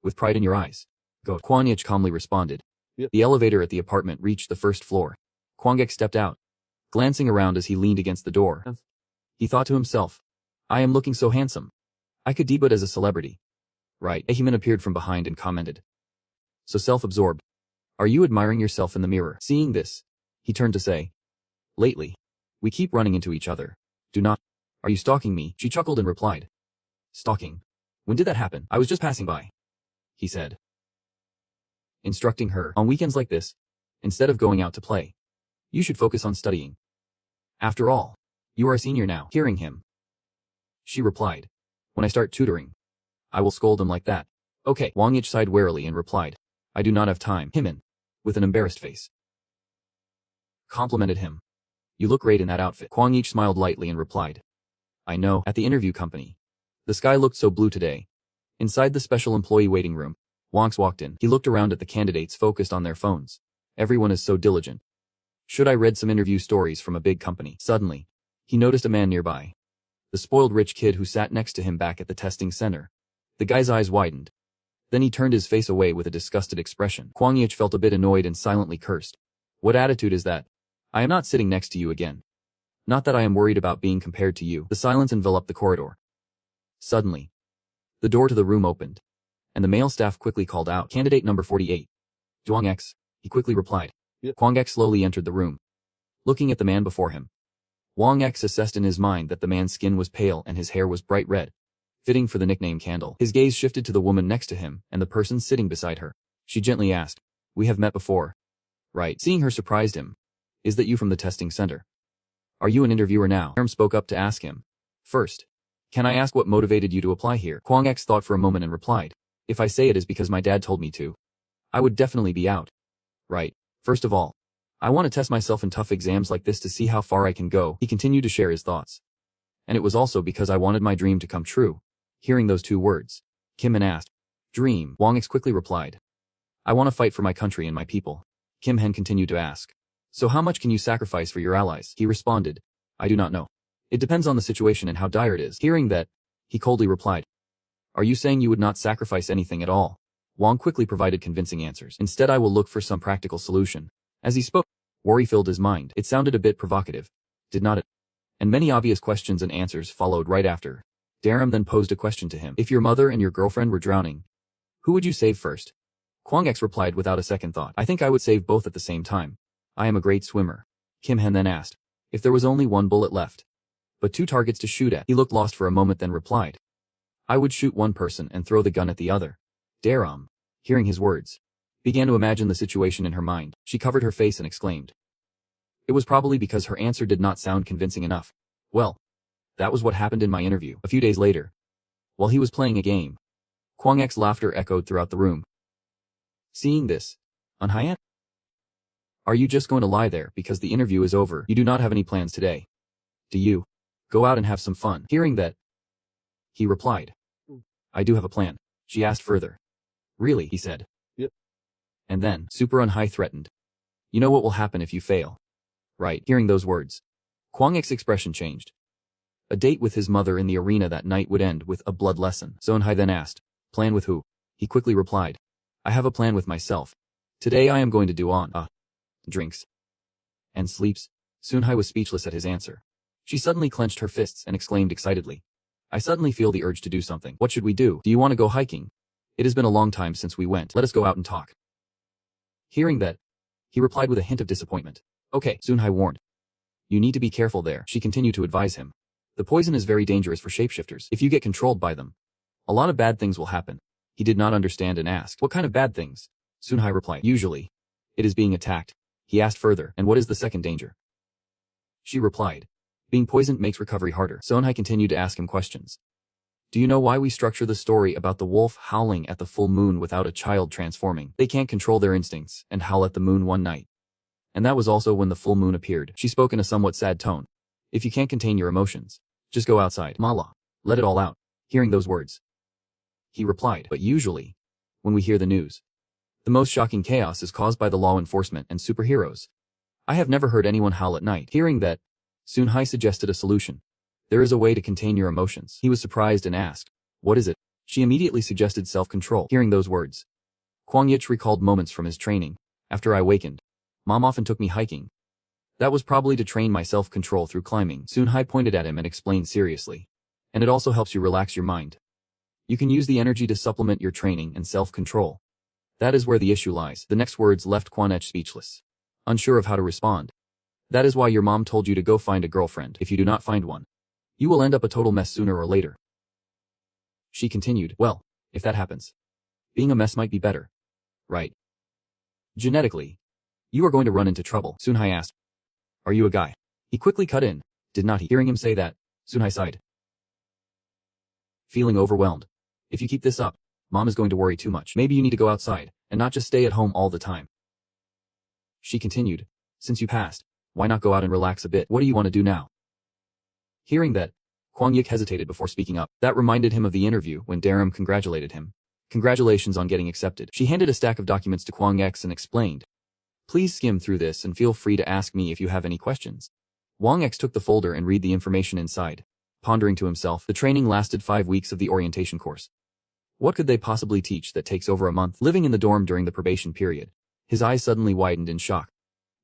With pride in your eyes, go. Kwang Ich calmly responded. Yep. The elevator at the apartment reached the first floor. Kwang Ik stepped out, glancing around as he leaned against the door. He thought to himself, I am looking so handsome. I could debut as a celebrity. Right. Ahiman appeared from behind and commented. So self-absorbed. Are you admiring yourself in the mirror? Seeing this, he turned to say. Lately, we keep running into each other. Do not. Are you stalking me? She chuckled and replied. Stalking? When did that happen? I was just passing by. He said. Instructing her, on weekends like this, instead of going out to play, you should focus on studying. After all, you are a senior now. Hearing him, she replied. When I start tutoring, I will scold him like that. Okay. Wang Ich sighed warily and replied. I do not have time. Himan, with an embarrassed face, complimented him. You look great in that outfit. Kwang Ich smiled lightly and replied. I know. At the interview company, the sky looked so blue today. Inside the special employee waiting room, Wang's walked in. He looked around at the candidates focused on their phones. Everyone is so diligent. Should I read some interview stories from a big company? Suddenly, he noticed a man nearby. The spoiled rich kid who sat next to him back at the testing center. The guy's eyes widened. Then he turned his face away with a disgusted expression. Kwang Ich felt a bit annoyed and silently cursed. What attitude is that? I am not sitting next to you again. Not that I am worried about being compared to you. The silence enveloped the corridor. Suddenly, the door to the room opened, and the male staff quickly called out, Candidate number 48. Zhuang X, he quickly replied. Yep. Kwang X slowly entered the room. Looking at the man before him, Wang X assessed in his mind that the man's skin was pale and his hair was bright red, fitting for the nickname Candle. His gaze shifted to the woman next to him and the person sitting beside her. She gently asked, We have met before. Right. Seeing her surprised him. Is that you from the testing center? Are you an interviewer now? Herm spoke up to ask him. First, can I ask what motivated you to apply here? Kwang X thought for a moment and replied. If I say it is because my dad told me to, I would definitely be out. Right. First of all, I want to test myself in tough exams like this to see how far I can go. He continued to share his thoughts. And it was also because I wanted my dream to come true. Hearing those two words, Kim Hen asked, Dream? Wang X quickly replied. I want to fight for my country and my people. Kim Hen continued to ask. So how much can you sacrifice for your allies? He responded. I do not know. It depends on the situation and how dire it is. Hearing that, he coldly replied. Are you saying you would not sacrifice anything at all? Wang quickly provided convincing answers. Instead I will look for some practical solution. As he spoke, worry filled his mind. It sounded a bit provocative, did not it? And many obvious questions and answers followed right after. Daram then posed a question to him. If your mother and your girlfriend were drowning, who would you save first? Kwang X replied without a second thought. I think I would save both at the same time. I am a great swimmer. Kim Hen then asked. If there was only one bullet left, but two targets to shoot at. He looked lost for a moment then replied. I would shoot one person and throw the gun at the other. Daram, hearing his words, began to imagine the situation in her mind. She covered her face and exclaimed. It was probably because her answer did not sound convincing enough. Well, that was what happened in my interview. A few days later, while he was playing a game, Kwang X's laughter echoed throughout the room. Seeing this, Unhyat? Are you just going to lie there because the interview is over? You do not have any plans today, do you? Go out and have some fun. Hearing that, he replied. I do have a plan. She asked further. Really? He said. Yep. And then, Super Unhigh threatened. You know what will happen if you fail? Right. Hearing those words, Kwang X's expression changed. A date with his mother in the arena that night would end with a blood lesson. Sonhai then asked, Plan with who? He quickly replied. I have a plan with myself. Today I am going to do on, drinks. And sleeps. Sunhai was speechless at his answer. She suddenly clenched her fists and exclaimed excitedly. I suddenly feel the urge to do something. What should we do? Do you want to go hiking? It has been a long time since we went. Let us go out and talk. Hearing that, he replied with a hint of disappointment. Okay, Sunhai warned. You need to be careful there, she continued to advise him. The poison is very dangerous for shapeshifters. If you get controlled by them, a lot of bad things will happen. He did not understand and asked, what kind of bad things? Sunhai replied, usually, it is being attacked. He asked further, and what is the second danger? She replied, being poisoned makes recovery harder. Sunhai continued to ask him questions. Do you know why we structure the story about the wolf howling at the full moon without a child transforming? They can't control their instincts and howl at the moon one night. And that was also when the full moon appeared. She spoke in a somewhat sad tone. If you can't contain your emotions, just go outside. Mala. Let it all out. Hearing those words, he replied, but usually, when we hear the news, the most shocking chaos is caused by the law enforcement and superheroes. I have never heard anyone howl at night. Hearing that, Sunhai suggested a solution. There is a way to contain your emotions. He was surprised and asked, what is it? She immediately suggested self-control. Hearing those words, Kwang Yich recalled moments from his training. After I awakened, Mom often took me hiking. That was probably to train my self-control through climbing. Sunhai pointed at him and explained seriously. And it also helps you relax your mind. You can use the energy to supplement your training and self-control. That is where the issue lies. The next words left Kwang Yich speechless, unsure of how to respond. That is why your mom told you to go find a girlfriend. If you do not find one, you will end up a total mess sooner or later. She continued, well, if that happens, being a mess might be better. Right. Genetically, you are going to run into trouble. Sunhai asked, are you a guy? He quickly cut in, did not he? Hearing him say that, Sunhai sighed, feeling overwhelmed. If you keep this up, Mom is going to worry too much. Maybe you need to go outside, and not just stay at home all the time. She continued, since you passed, why not go out and relax a bit? What do you want to do now? Hearing that, Kwang Yik hesitated before speaking up. That reminded him of the interview when Daram congratulated him. Congratulations on getting accepted. She handed a stack of documents to Kwang X and explained, please skim through this and feel free to ask me if you have any questions. Wang X took the folder and read the information inside, pondering to himself. The training lasted 5 weeks of the orientation course. What could they possibly teach that takes over a month? Living in the dorm during the probation period, his eyes suddenly widened in shock.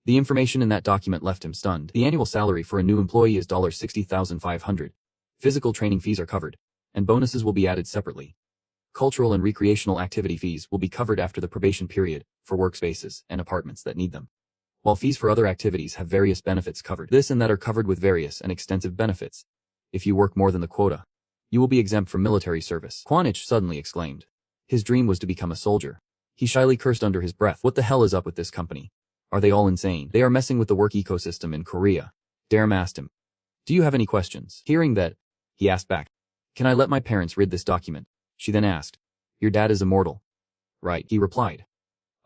The information in that document left him stunned. The annual salary for a new employee is $60,500. Physical training fees are covered, and bonuses will be added separately. Cultural and recreational activity fees will be covered after the probation period for workspaces and apartments that need them. While fees for other activities have various benefits covered. This and that are covered with various and extensive benefits. If you work more than the quota, you will be exempt from military service. Kwanich suddenly exclaimed. His dream was to become a soldier. He shyly cursed under his breath. What the hell is up with this company? Are they all insane? They are messing with the work ecosystem in Korea. Daram asked him. Do you have any questions? Hearing that, he asked back. Can I let my parents read this document? She then asked. Your dad is immortal. Right, he replied.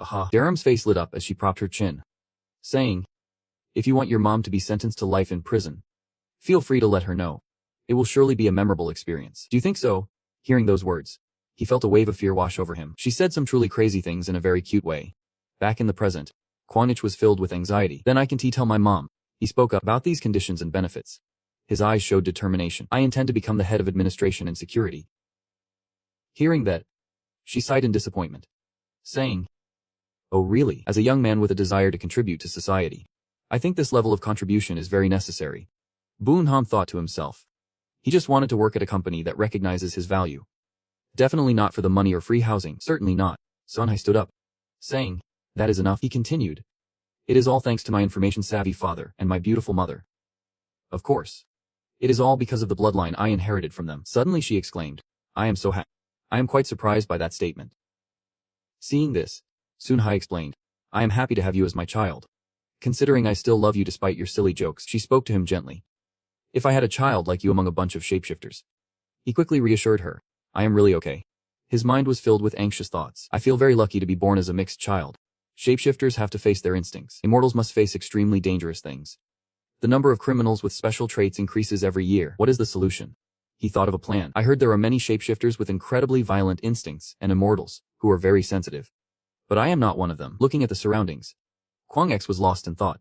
Aha. Daram's face lit up as she propped her chin, saying, if you want your mom to be sentenced to life in prison, feel free to let her know. It will surely be a memorable experience. Do you think so? Hearing those words, he felt a wave of fear wash over him. She said some truly crazy things in a very cute way. Back in the present, Kwanich was filled with anxiety. Then I can tell my mom. He spoke up about these conditions and benefits. His eyes showed determination. I intend to become the head of administration and security. Hearing that, she sighed in disappointment, saying, oh really? As a young man with a desire to contribute to society, I think this level of contribution is very necessary. Boon Han thought to himself. He just wanted to work at a company that recognizes his value. Definitely not for the money or free housing, certainly not. Sunhai stood up, saying, that is enough. He continued. It is all thanks to my information-savvy father and my beautiful mother. Of course. It is all because of the bloodline I inherited from them. Suddenly she exclaimed, I am so happy. I am quite surprised by that statement. Seeing this, Sunhai explained, I am happy to have you as my child. Considering I still love you despite your silly jokes. She spoke to him gently. If I had a child like you among a bunch of shapeshifters. He quickly reassured her, I am really okay. His mind was filled with anxious thoughts. I feel very lucky to be born as a mixed child. Shapeshifters have to face their instincts. Immortals must face extremely dangerous things. The number of criminals with special traits increases every year. What is the solution? He thought of a plan. I heard there are many shapeshifters with incredibly violent instincts and immortals who are very sensitive. But I am not one of them. Looking at the surroundings, Kwang X was lost in thought.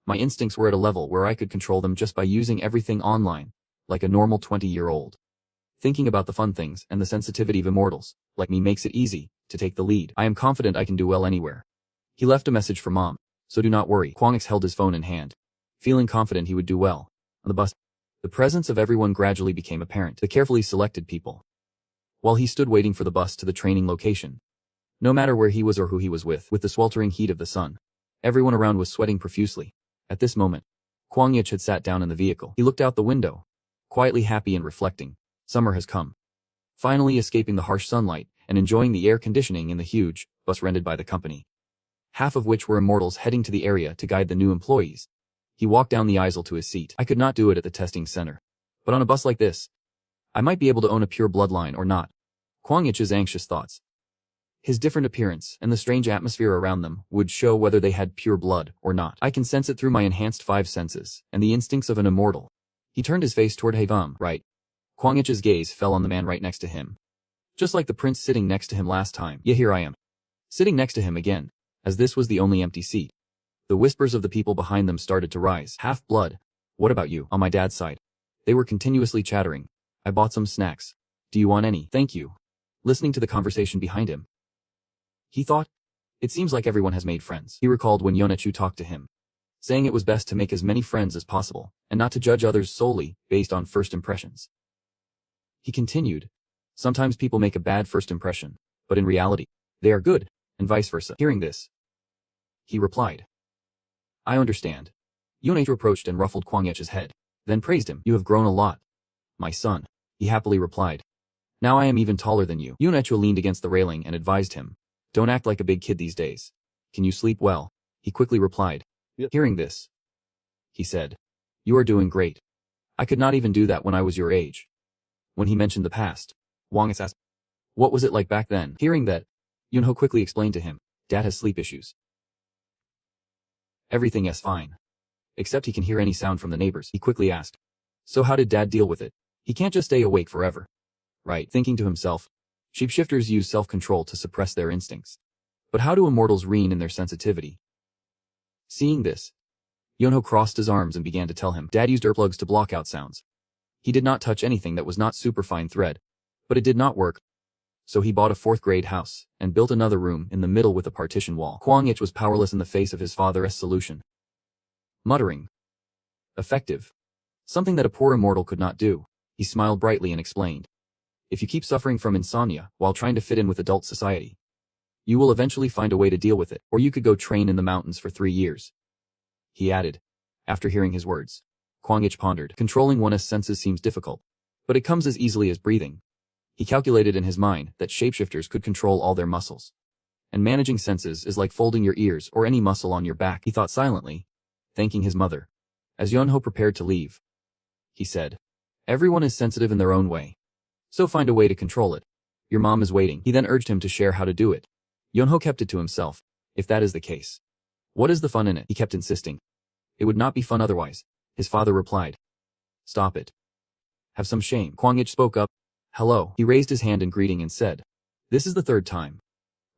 My instincts were at a level where I could control them just by using everything online, like a normal 20-year-old. Thinking about the fun things and the sensitivity of immortals, like me, makes it easy to take the lead. I am confident I can do well anywhere. He left a message for Mom, so do not worry. Kwang X held his phone in hand, feeling confident he would do well. On the bus, the presence of everyone gradually became apparent. The carefully selected people. While he stood waiting for the bus to the training location, No matter where he was or who he was with the sweltering heat of the sun, everyone around was sweating profusely. At this moment, Kwang Yich had sat down in the vehicle. He looked out the window, quietly happy and reflecting. Summer has come. Finally escaping the harsh sunlight and enjoying the air conditioning in the huge bus rented by the company, half of which were immortals heading to the area to guide the new employees. He walked down the aisle to his seat. I could not do it at the testing center, but on a bus like this, I might be able to own a pure bloodline or not. Kwang Yich's anxious thoughts. His different appearance and the strange atmosphere around them would show whether they had pure blood or not. I can sense it through my enhanced 5 senses and the instincts of an immortal. He turned his face toward Havam, right. Kwang Yich's gaze fell on the man right next to him. Just like the prince sitting next to him last time. Yeah, here I am. Sitting next to him again, as this was the only empty seat. The whispers of the people behind them started to rise. Half-blood. What about you? On my dad's side. They were continuously chattering. I bought some snacks. Do you want any? Thank you. Listening to the conversation behind him, he thought, it seems like everyone has made friends. He recalled when Yonechu talked to him, saying it was best to make as many friends as possible, and not to judge others solely based on first impressions. He continued, sometimes people make a bad first impression, but in reality, they are good, and vice versa. Hearing this, he replied, I understand. Yonechu approached and ruffled Kwang Yich's head, then praised him. You have grown a lot, my son, he happily replied. Now I am even taller than you. Yonechu leaned against the railing and advised him, don't act like a big kid these days. Can you sleep well? He quickly replied. Yep. Hearing this, he said, you are doing great. I could not even do that when I was your age. When he mentioned the past, Wang asked, what was it like back then? Hearing that, Yunho quickly explained to him, Dad has sleep issues. Everything is fine. Except he can hear any sound from the neighbors. He quickly asked, so how did Dad deal with it? He can't just stay awake forever. Right, thinking to himself, shapeshifters use self-control to suppress their instincts. But how do immortals rein in their sensitivity? Seeing this, Yonho crossed his arms and began to tell him, Dad used earplugs to block out sounds. He did not touch anything that was not superfine thread, but it did not work. So he bought a 4th-grade house and built another room in the middle with a partition wall. Kwang Ich was powerless in the face of his father's solution. Muttering, effective. Something that a poor immortal could not do. He smiled brightly and explained, if you keep suffering from insomnia while trying to fit in with adult society, you will eventually find a way to deal with it, or you could go train in the mountains for 3 years. He added, after hearing his words. Kwang Ich pondered. Controlling one's senses seems difficult, but it comes as easily as breathing. He calculated in his mind that shapeshifters could control all their muscles. And managing senses is like folding your ears or any muscle on your back, he thought silently, thanking his mother. As Yonho prepared to leave, he said, everyone is sensitive in their own way. So find a way to control it. Your mom is waiting. He then urged him to share how to do it. Yonho kept it to himself. If that is the case, what is the fun in it? He kept insisting. It would not be fun otherwise. His father replied. Stop it. Have some shame. Kwang Ich spoke up. Hello. He raised his hand in greeting and said, this is the 3rd time.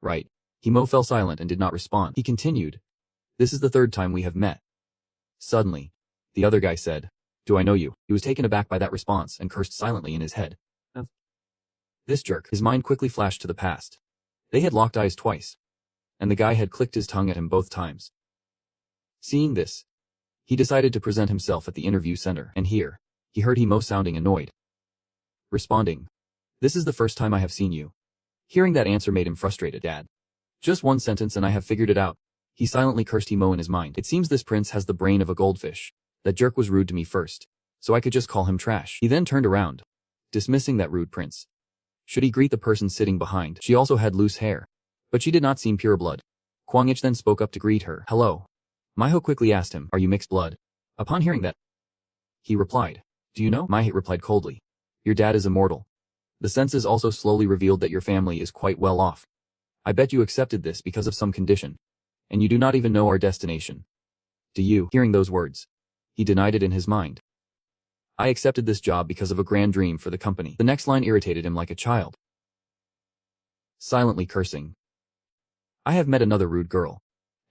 Right. Himo fell silent and did not respond. He continued. This is the 3rd time we have met. Suddenly, the other guy said, do I know you? He was taken aback by that response and cursed silently in his head. This jerk. His mind quickly flashed to the past. They had locked eyes twice, and the guy had clicked his tongue at him both times. Seeing this, he decided to present himself at the interview center, and here, he heard Himo sounding annoyed. Responding, this is the first time I have seen you. Hearing that answer made him frustrated. Dad. Just one sentence and I have figured it out. He silently cursed Himo in his mind. It seems this prince has the brain of a goldfish. That jerk was rude to me first, so I could just call him trash. He then turned around, dismissing that rude prince. Should he greet the person sitting behind? She also had loose hair, but she did not seem pure blood. Kwang Ich then spoke up to greet her. Hello. Maiho quickly asked him, are you mixed blood? Upon hearing that, he replied, do you know? Maiho replied coldly, your dad is immortal. The senses also slowly revealed that your family is quite well off. I bet you accepted this because of some condition, and you do not even know our destination. Do you? Hearing those words, he denied it in his mind. I accepted this job because of a grand dream for the company. The next line irritated him like a child. Silently cursing. I have met another rude girl.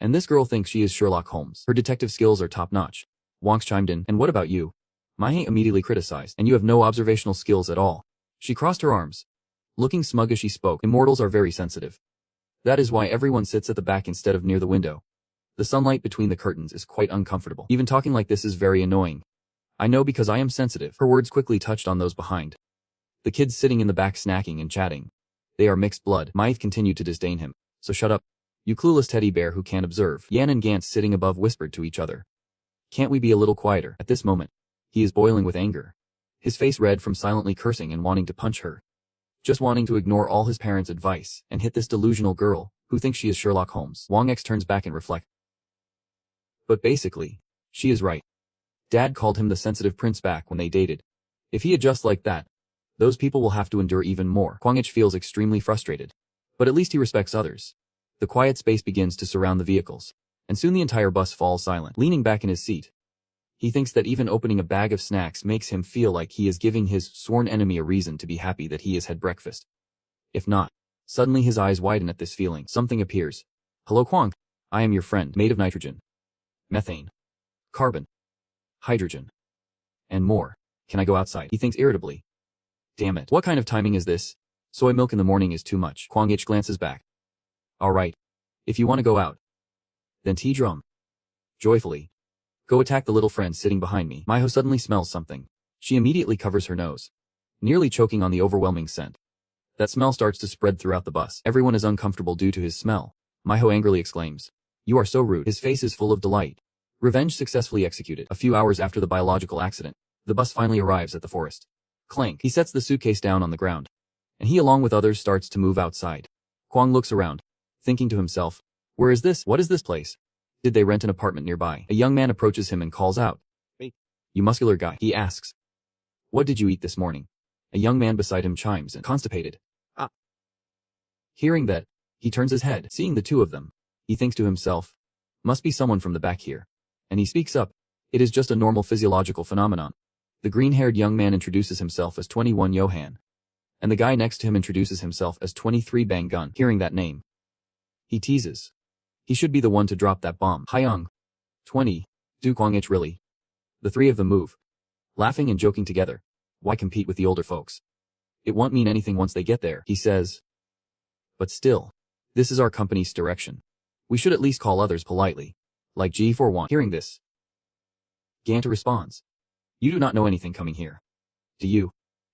And this girl thinks she is Sherlock Holmes. Her detective skills are top-notch. Wonks chimed in. And what about you? Mahe immediately criticized. And you have no observational skills at all. She crossed her arms, looking smug as she spoke. Immortals are very sensitive. That is why everyone sits at the back instead of near the window. The sunlight between the curtains is quite uncomfortable. Even talking like this is very annoying. I know because I am sensitive. Her words quickly touched on those behind. The kids sitting in the back snacking and chatting. They are mixed blood. Mythe continued to disdain him. So shut up. You clueless teddy bear who can't observe. Yan and Gantz sitting above whispered to each other. Can't we be a little quieter? At this moment, he is boiling with anger. His face red from silently cursing and wanting to punch her. Just wanting to ignore all his parents' advice and hit this delusional girl who thinks she is Sherlock Holmes. Wang X turns back and reflects. But basically, she is right. Dad called him the sensitive prince back when they dated. If he adjusts like that, those people will have to endure even more. Kwang Ich feels extremely frustrated. But at least he respects others. The quiet space begins to surround the vehicles, and soon the entire bus falls silent. Leaning back in his seat, he thinks that even opening a bag of snacks makes him feel like he is giving his sworn enemy a reason to be happy that he has had breakfast. If not, suddenly his eyes widen at this feeling. Something appears. Hello Kwang. I am your friend, made of nitrogen, methane, carbon, hydrogen, and more. Can I go outside? He thinks irritably. Damn it. What kind of timing is this? Soy milk in the morning is too much. Kwang Ich glances back. Alright. If you want to go out, then tea drum. Joyfully. Go attack the little friend sitting behind me. Miho suddenly smells something. She immediately covers her nose, nearly choking on the overwhelming scent. That smell starts to spread throughout the bus. Everyone is uncomfortable due to his smell. Miho angrily exclaims. You are so rude. His face is full of delight. Revenge successfully executed. A few hours after the biological accident, the bus finally arrives at the forest. Clank. He sets the suitcase down on the ground, and he along with others starts to move outside. Kwang looks around, thinking to himself, where is this? What is this place? Did they rent an apartment nearby? A young man approaches him and calls out. Hey, you muscular guy. He asks. What did you eat this morning? A young man beside him chimes in, constipated. Ah. Hearing that, he turns his head, seeing the two of them. He thinks to himself, must be someone from the back here. And he speaks up. It is just a normal physiological phenomenon. The green-haired young man introduces himself as 21 Johan. And the guy next to him introduces himself as 23 Bang Gun. Hearing that name, he teases. He should be the one to drop that bomb. Hyung. 20. Do Kwang Ich really? The three of them move, laughing and joking together. Why compete with the older folks? It won't mean anything once they get there, he says. But still, this is our company's direction. We should at least call others politely. Like G41. Hearing this, Ganta responds. You do not know anything coming here. Do you?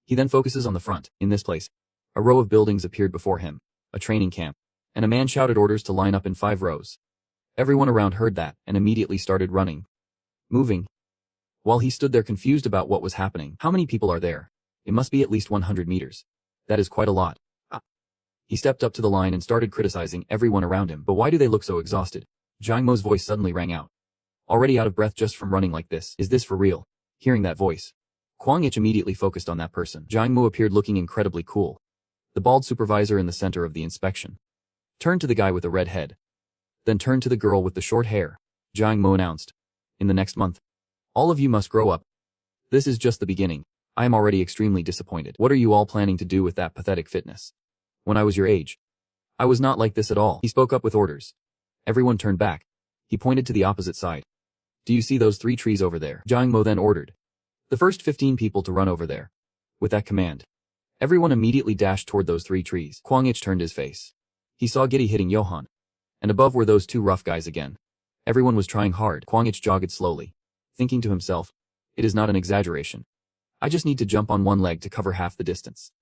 He then focuses on the front. In this place, a row of buildings appeared before him, a training camp, and a man shouted orders to line up in 5 rows. Everyone around heard that and immediately started running. Moving. While he stood there confused about what was happening. How many people are there? It must be at least 100 meters. That is quite a lot. Ah. He stepped up to the line and started criticizing everyone around him. But why do they look so exhausted? Jiang Mo's voice suddenly rang out. Already out of breath just from running like this. Is this for real? Hearing that voice, Kwang Ich immediately focused on that person. Jiang Mo appeared looking incredibly cool. The bald supervisor in the center of the inspection turned to the guy with the red head, then turned to the girl with the short hair. Jiang Mo announced, in the next month, all of you must grow up. This is just the beginning. I am already extremely disappointed. What are you all planning to do with that pathetic fitness? When I was your age, I was not like this at all. He spoke up with orders. Everyone turned back. He pointed to the opposite side. Do you see those 3 trees over there? Jiang Mo then ordered the first 15 people to run over there. With that command, everyone immediately dashed toward those 3 trees. Kwang Ich turned his face. He saw Giddy hitting Johan. And above were those 2 rough guys again. Everyone was trying hard. Kwang Ich jogged slowly, thinking to himself, it is not an exaggeration. I just need to jump on one leg to cover half the distance.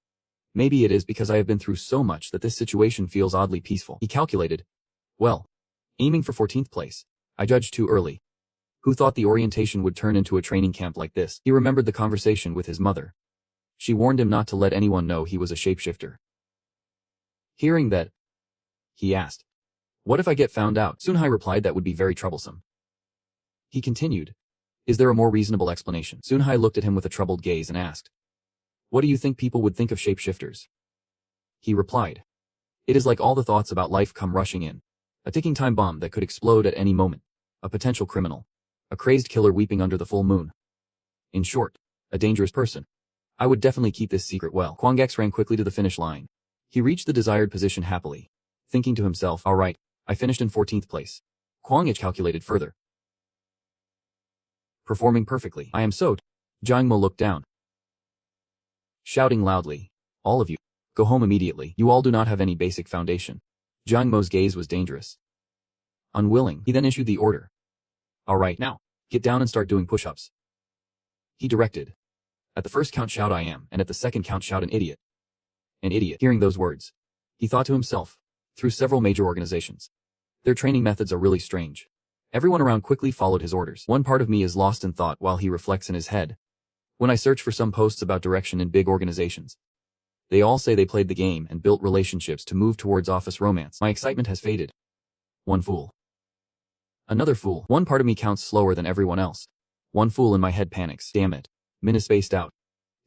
Maybe it is because I have been through so much that this situation feels oddly peaceful. He calculated. Well, aiming for 14th place. I judged too early. Who thought the orientation would turn into a training camp like this? He remembered the conversation with his mother. She warned him not to let anyone know he was a shapeshifter. Hearing that, he asked, what if I get found out? Sunhai replied that would be very troublesome. He continued, is there a more reasonable explanation? Sunhai looked at him with a troubled gaze and asked, what do you think people would think of shapeshifters? He replied, it is like all the thoughts about life come rushing in. A ticking time bomb that could explode at any moment. A potential criminal. A crazed killer weeping under the full moon. In short, a dangerous person. I would definitely keep this secret well. Kwang X ran quickly to the finish line. He reached the desired position happily, thinking to himself, alright, I finished in 14th place. Kwang Ich calculated further. Performing perfectly. I am so. Jiang Mo looked down, shouting loudly, all of you, go home immediately. You all do not have any basic foundation. Jiang Mo's gaze was dangerous. Unwilling, he then issued the order. Alright now, get down and start doing push-ups. He directed. At the first count shout I am, and at the second count shout an idiot. An idiot. Hearing those words, He thought to himself. Through several major organizations. Their training methods are really strange. Everyone around quickly followed his orders. One part of me is lost in thought while he reflects in his head. When I search for some posts about direction in big organizations, they all say they played the game and built relationships to move towards office romance. My excitement has faded. One fool. Another fool. One part of me counts slower than everyone else. One fool in my head panics. Damn it. Min is spaced out.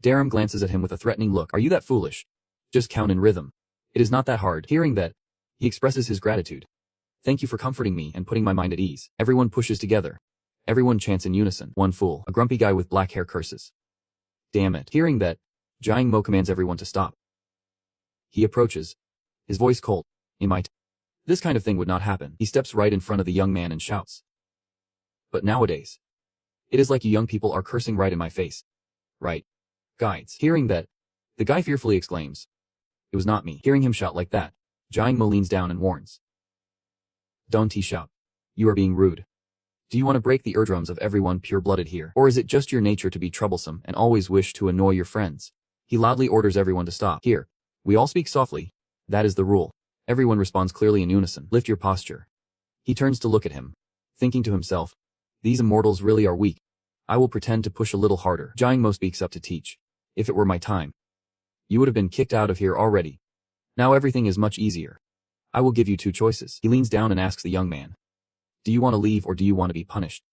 Darum glances at him with a threatening look. Are you that foolish? Just count in rhythm. It is not that hard. Hearing that, he expresses his gratitude. Thank you for comforting me and putting my mind at ease. Everyone pushes together. Everyone chants in unison. One fool. A grumpy guy with black hair curses. Damn it. Hearing that, Jiang Mo commands everyone to stop. He approaches. His voice cold. This kind of thing would not happen. He steps right in front of the young man and shouts. But nowadays, it is like you young people are cursing right in my face. Right. Guides. Hearing that, the guy fearfully exclaims. It was not me. Hearing him shout like that, Jiang Mo leans down and warns. Don't he shout. You are being rude. Do you want to break the eardrums of everyone pure-blooded here? Or is it just your nature to be troublesome and always wish to annoy your friends? He loudly orders everyone to stop. Here. We all speak softly. That is the rule. Everyone responds clearly in unison. Lift your posture. He turns to look at him, thinking to himself. These immortals really are weak. I will pretend to push a little harder. Jiang Mo speaks up to teach. If it were my time, you would have been kicked out of here already. Now everything is much easier. I will give you two choices. He leans down and asks the young man. Do you want to leave or do you want to be punished?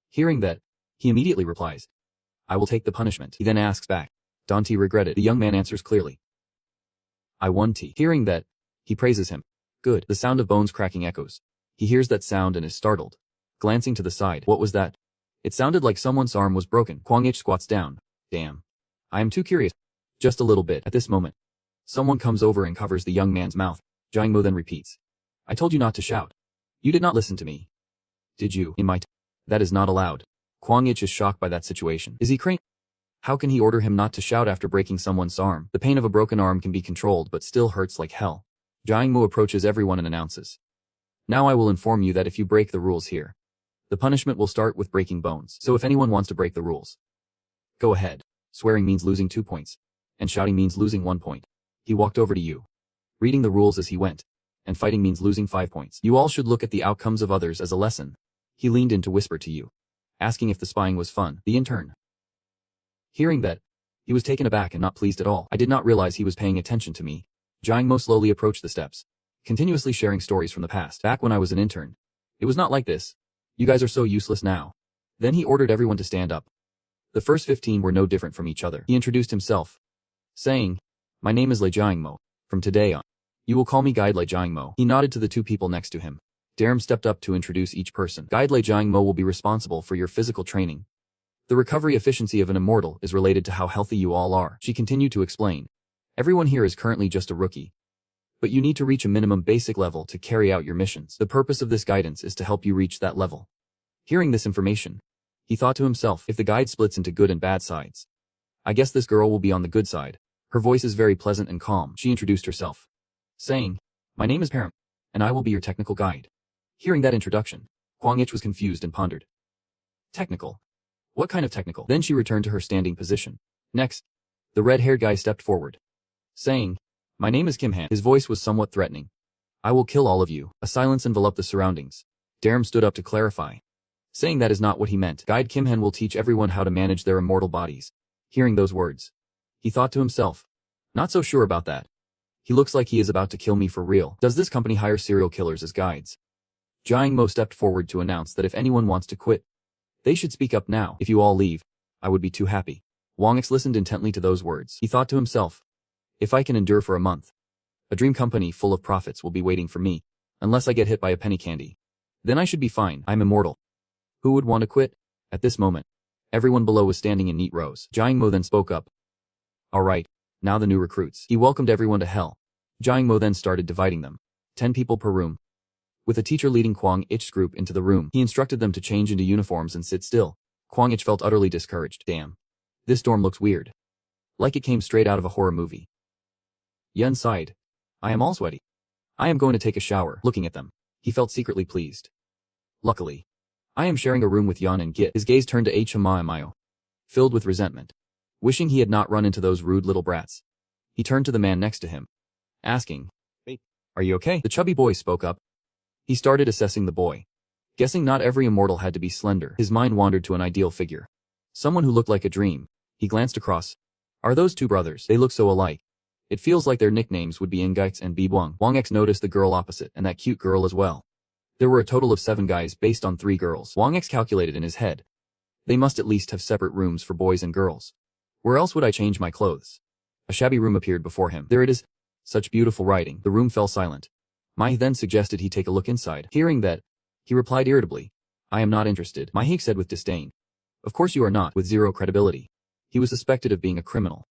Hearing that, he immediately replies. I will take the punishment. He then asks back. Don't he regret it? The young man answers clearly. I want to. Hearing that, he praises him. Good. The sound of bones cracking echoes. He hears that sound and is startled. Glancing to the side. What was that? It sounded like someone's arm was broken. Kwang Ich squats down. Damn. I am too curious. Just a little bit. At this moment, someone comes over and covers the young man's mouth. Jiang Mo then repeats. I told you not to shout. You did not listen to me. Did you? That is not allowed. Kwang Ich is shocked by that situation. Is he crazy? How can he order him not to shout after breaking someone's arm? The pain of a broken arm can be controlled but still hurts like hell. Jiang Mo approaches everyone and announces. Now I will inform you that if you break the rules here, the punishment will start with breaking bones. So if anyone wants to break the rules, go ahead. Swearing means losing 2 points, and shouting means losing 1 point. He walked over to you, reading the rules as he went, and fighting means losing 5 points. You all should look at the outcomes of others as a lesson. He leaned in to whisper to you, asking if the spying was fun. The intern. Hearing that, he was taken aback and not pleased at all. I did not realize he was paying attention to me. Jiang Mo slowly approached the steps, continuously sharing stories from the past. Back when I was an intern, it was not like this. You guys are so useless now. Then he ordered everyone to stand up. The first 15 were no different from each other. He introduced himself, saying, my name is Lei Jiang Mo. From today on, you will call me Guide Lei Jiang Mo. He nodded to the two people next to him. Darum stepped up to introduce each person. Guide Lei Jiang Mo will be responsible for your physical training. The recovery efficiency of an immortal is related to how healthy you all are. She continued to explain. Everyone here is currently just a rookie. But you need to reach a minimum basic level to carry out your missions. The purpose of this guidance is to help you reach that level. Hearing this information, he thought to himself, if the guide splits into good and bad sides, I guess this girl will be on the good side. Her voice is very pleasant and calm. She introduced herself, saying, my name is Parental, and I will be your technical guide. Hearing that introduction, Kwang Ich was confused and pondered. Technical? What kind of technical? Then she returned to her standing position. Next, the red-haired guy stepped forward, saying, my name is Kim Han. His voice was somewhat threatening. I will kill all of you. A silence enveloped the surroundings. Darum stood up to clarify, saying that is not what he meant. Guide Kim Han will teach everyone how to manage their immortal bodies. Hearing those words, he thought to himself, not so sure about that. He looks like he is about to kill me for real. Does this company hire serial killers as guides? Jiang Mo stepped forward to announce that if anyone wants to quit, they should speak up now. If you all leave, I would be too happy. Wang X listened intently to those words. He thought to himself, if I can endure for a month, a dream company full of profits will be waiting for me, unless I get hit by a penny candy. Then I should be fine. I'm immortal. Who would want to quit? At this moment, everyone below was standing in neat rows. Jiang Mo then spoke up. All right, now the new recruits. He welcomed everyone to hell. Jiang Mo then started dividing them. 10 people per room. With a teacher leading Kwang Ich's group into the room, he instructed them to change into uniforms and sit still. Kwang Ich felt utterly discouraged. Damn. This dorm looks weird. Like it came straight out of a horror movie. Yun sighed. I am all sweaty. I am going to take a shower. Looking at them, he felt secretly pleased. Luckily, I am sharing a room with Yun and Git. His gaze turned to Hamayo, filled with resentment. Wishing he had not run into those rude little brats. He turned to the man next to him, asking, "Hey, are you okay?" The chubby boy spoke up. He started assessing the boy. Guessing not every immortal had to be slender, his mind wandered to an ideal figure. Someone who looked like a dream. He glanced across. Are those two brothers? They look so alike. It feels like their nicknames would be Ingites and Bibuang. Wang X noticed the girl opposite and that cute girl as well. There were a total of 7 guys based on 3 girls. Wang X calculated in his head. They must at least have separate rooms for boys and girls. Where else would I change my clothes? A shabby room appeared before him. There it is. Such beautiful writing. The room fell silent. Mai then suggested he take a look inside. Hearing that, he replied irritably, I am not interested. Mai said with disdain. Of course you are not, with zero credibility. He was suspected of being a criminal,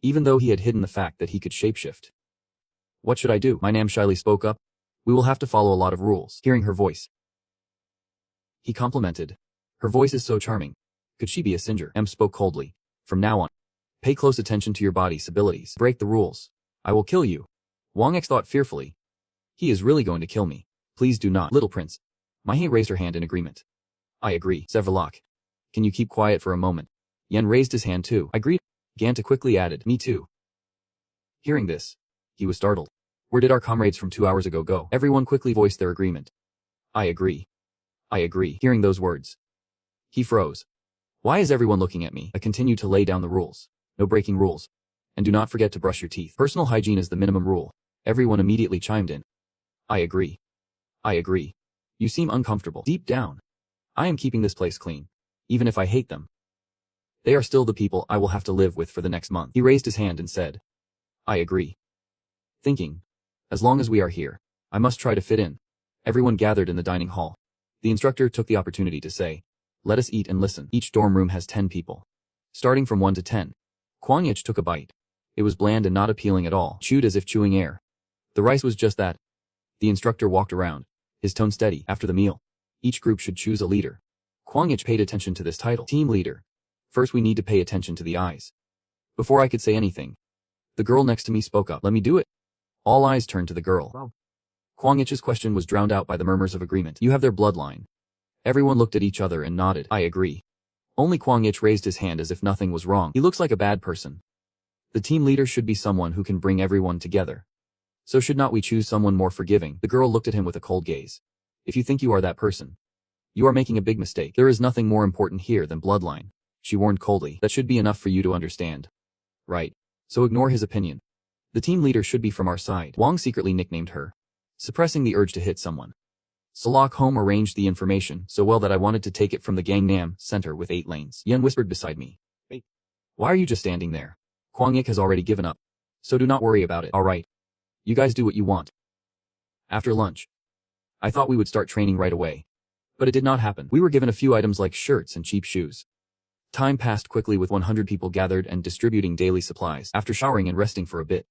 even though he had hidden the fact that he could shapeshift. What should I do? My Nam shyly spoke up. We will have to follow a lot of rules. Hearing her voice, he complimented. Her voice is so charming. Could she be a singer? M spoke coldly. From now on, pay close attention to your body's abilities. Break the rules. I will kill you. Wang X thought fearfully. He is really going to kill me. Please do not. Little prince. Mai raised her hand in agreement. I agree. Severlock. Can you keep quiet for a moment? Yen raised his hand too. I agreed. Ganta quickly added, me too. Hearing this, he was startled. Where did our comrades from 2 hours ago go? Everyone quickly voiced their agreement. I agree. I agree. Hearing those words, he froze. Why is everyone looking at me? I continued to lay down the rules. No breaking rules. And do not forget to brush your teeth. Personal hygiene is the minimum rule. Everyone immediately chimed in. I agree. I agree. You seem uncomfortable. Deep down, I am keeping this place clean, even if I hate them. They are still the people I will have to live with for the next month. He raised his hand and said, I agree. Thinking, as long as we are here, I must try to fit in. Everyone gathered in the dining hall. The instructor took the opportunity to say, let us eat and listen. Each dorm room has 10 people. Starting from 1 to 10. Kwang Yich took a bite. It was bland and not appealing at all, chewed as if chewing air. The rice was just that. The instructor walked around, his tone steady. After the meal, each group should choose a leader. Kwang Yich paid attention to this title. Team leader. First we need to pay attention to the eyes. Before I could say anything, the girl next to me spoke up. Let me do it. All eyes turned to the girl. Wow. Kwang Yich's question was drowned out by the murmurs of agreement. You have their bloodline. Everyone looked at each other and nodded. I agree. Only Kwang Yich raised his hand as if nothing was wrong. He looks like a bad person. The team leader should be someone who can bring everyone together. So should not we choose someone more forgiving? The girl looked at him with a cold gaze. If you think you are that person, you are making a big mistake. There is nothing more important here than bloodline. She warned coldly. That should be enough for you to understand. Right. So ignore his opinion. The team leader should be from our side. Wang secretly nicknamed her, suppressing the urge to hit someone. Salak Home arranged the information so well that I wanted to take it from the Gangnam Center with 8 lanes. Yen whispered beside me. Hey. Why are you just standing there? Kwang Yik has already given up. So do not worry about it. Alright. You guys do what you want. After lunch, I thought we would start training right away. But it did not happen. We were given a few items like shirts and cheap shoes. Time passed quickly with 100 people gathered and distributing daily supplies. After showering and resting for a bit,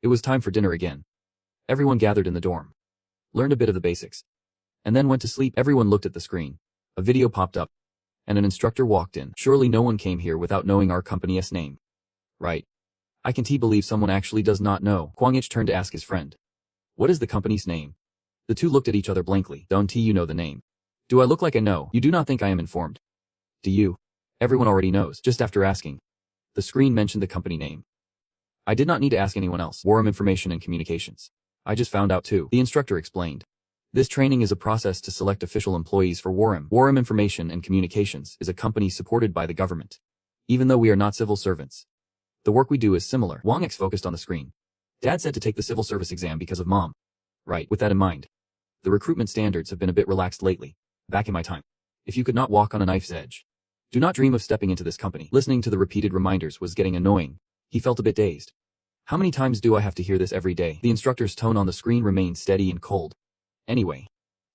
it was time for dinner again. Everyone gathered in the dorm, learned a bit of the basics, and then went to sleep. Everyone looked at the screen. A video popped up, and an instructor walked in. Surely no one came here without knowing our company's name. Right. I can't believe someone actually does not know. Kwang Ich turned to ask his friend. What is the company's name? The two looked at each other blankly. Don't you know the name? Do I look like I know? You do not think I am informed? Do you? Everyone already knows. Just after asking, the screen mentioned the company name. I did not need to ask anyone else. Worum Information and Communications. I just found out too. The instructor explained. This training is a process to select official employees for Worum. Worum Information and Communications is a company supported by the government. Even though we are not civil servants, the work we do is similar. Wang X focused on the screen. Dad said to take the civil service exam because of Mom. Right. With that in mind, the recruitment standards have been a bit relaxed lately. Back in my time, if you could not walk on a knife's edge, do not dream of stepping into this company. Listening to the repeated reminders was getting annoying. He felt a bit dazed. How many times do I have to hear this every day? The instructor's tone on the screen remained steady and cold. Anyway,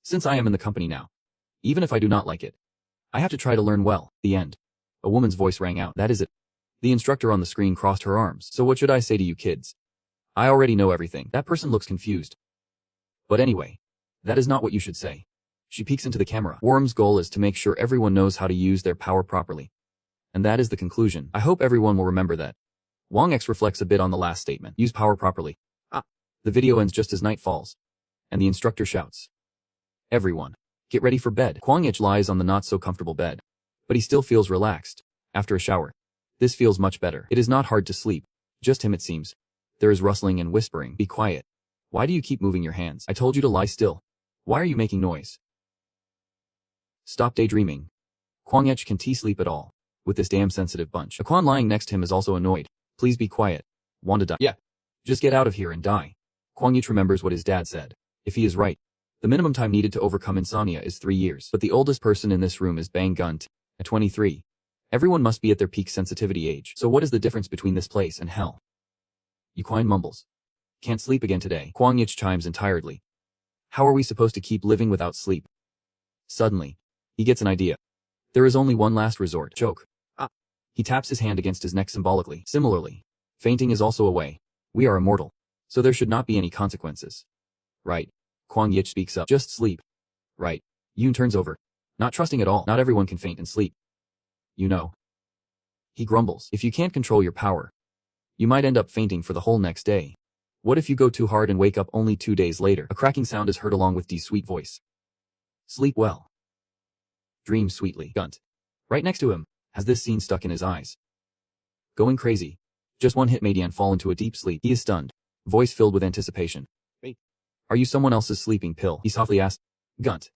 since I am in the company now, even if I do not like it, I have to try to learn well. The end. A woman's voice rang out. That is it. The instructor on the screen crossed her arms. So what should I say to you kids? I already know everything. That person looks confused. But anyway, that is not what you should say. She peeks into the camera. Worm's goal is to make sure everyone knows how to use their power properly. And that is the conclusion. I hope everyone will remember that. Wang X reflects a bit on the last statement. Use power properly. The video ends just as night falls. And the instructor shouts. Everyone, get ready for bed. Kwang Ich lies on the not so comfortable bed. But he still feels relaxed. After a shower, this feels much better. It is not hard to sleep. Just him it seems. There is rustling and whispering. Be quiet. Why do you keep moving your hands? I told you to lie still. Why are you making noise? Stop daydreaming. Kwang-ich can sleep at all. With this damn sensitive bunch. Aquan lying next to him is also annoyed. Please be quiet. Want to die? Yeah. Just get out of here and die. Kwang-ich remembers what his dad said. If he is right, the minimum time needed to overcome insomnia is 3 years. But the oldest person in this room is Bang Gunt, at 23. Everyone must be at their peak sensitivity age. So what is the difference between this place and hell? Yuquine mumbles. Can't sleep again today. Kwang-ich chimes in tiredly. How are we supposed to keep living without sleep? Suddenly, he gets an idea. There is only one last resort. Choke. He taps his hand against his neck symbolically. Similarly, fainting is also a way. We are immortal, so there should not be any consequences. Right. Kwang-ich speaks up. Just sleep. Right. Yoon turns over. Not trusting at all. Not everyone can faint and sleep. You know. He grumbles. If you can't control your power, you might end up fainting for the whole next day. What if you go too hard and wake up only 2 days later? A cracking sound is heard along with Dee's sweet voice. Sleep well. Dream sweetly. Gunt, right next to him, has this scene stuck in his eyes. Going crazy. Just one hit made Yan fall into a deep sleep. He is stunned, voice filled with anticipation. Wait. Are you someone else's sleeping pill? He softly asked. Gunt,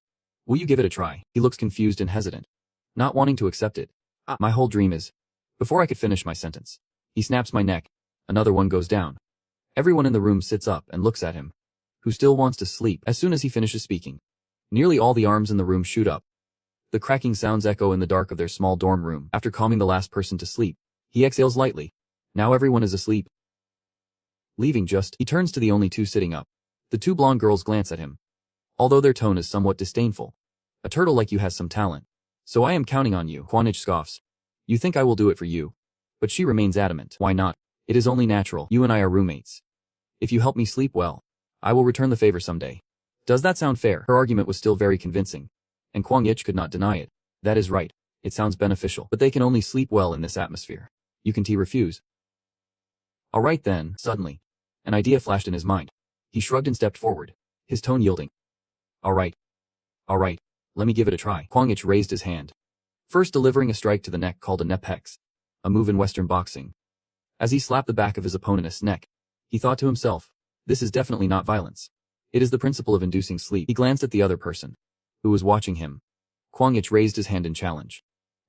will you give it a try? He looks confused and hesitant, not wanting to accept it. My whole dream is... Before I could finish my sentence, he snaps my neck. Another one goes down. Everyone in the room sits up and looks at him, who still wants to sleep. As soon as he finishes speaking, nearly all the arms in the room shoot up. The cracking sounds echo in the dark of their small dorm room. After calming the last person to sleep, he exhales lightly. Now everyone is asleep. Leaving just, he turns to the only two sitting up. The two blonde girls glance at him, although their tone is somewhat disdainful. A turtle like you has some talent. So I am counting on you. Kwang-ich scoffs. You think I will do it for you? But she remains adamant. Why not? It is only natural. You and I are roommates. If you help me sleep well, I will return the favor someday. Does that sound fair? Her argument was still very convincing, and Kwang-ich could not deny it. That is right. It sounds beneficial. But they can only sleep well in this atmosphere. You can refuse. All right then. Suddenly, an idea flashed in his mind. He shrugged and stepped forward, his tone yielding. All right. All right. Let me give it a try. Kwang-ich raised his hand, first delivering a strike to the neck called a nephex, a move in Western boxing. As he slapped the back of his opponent's neck, he thought to himself, this is definitely not violence. It is the principle of inducing sleep. He glanced at the other person, who was watching him. Kwang-ich raised his hand in challenge.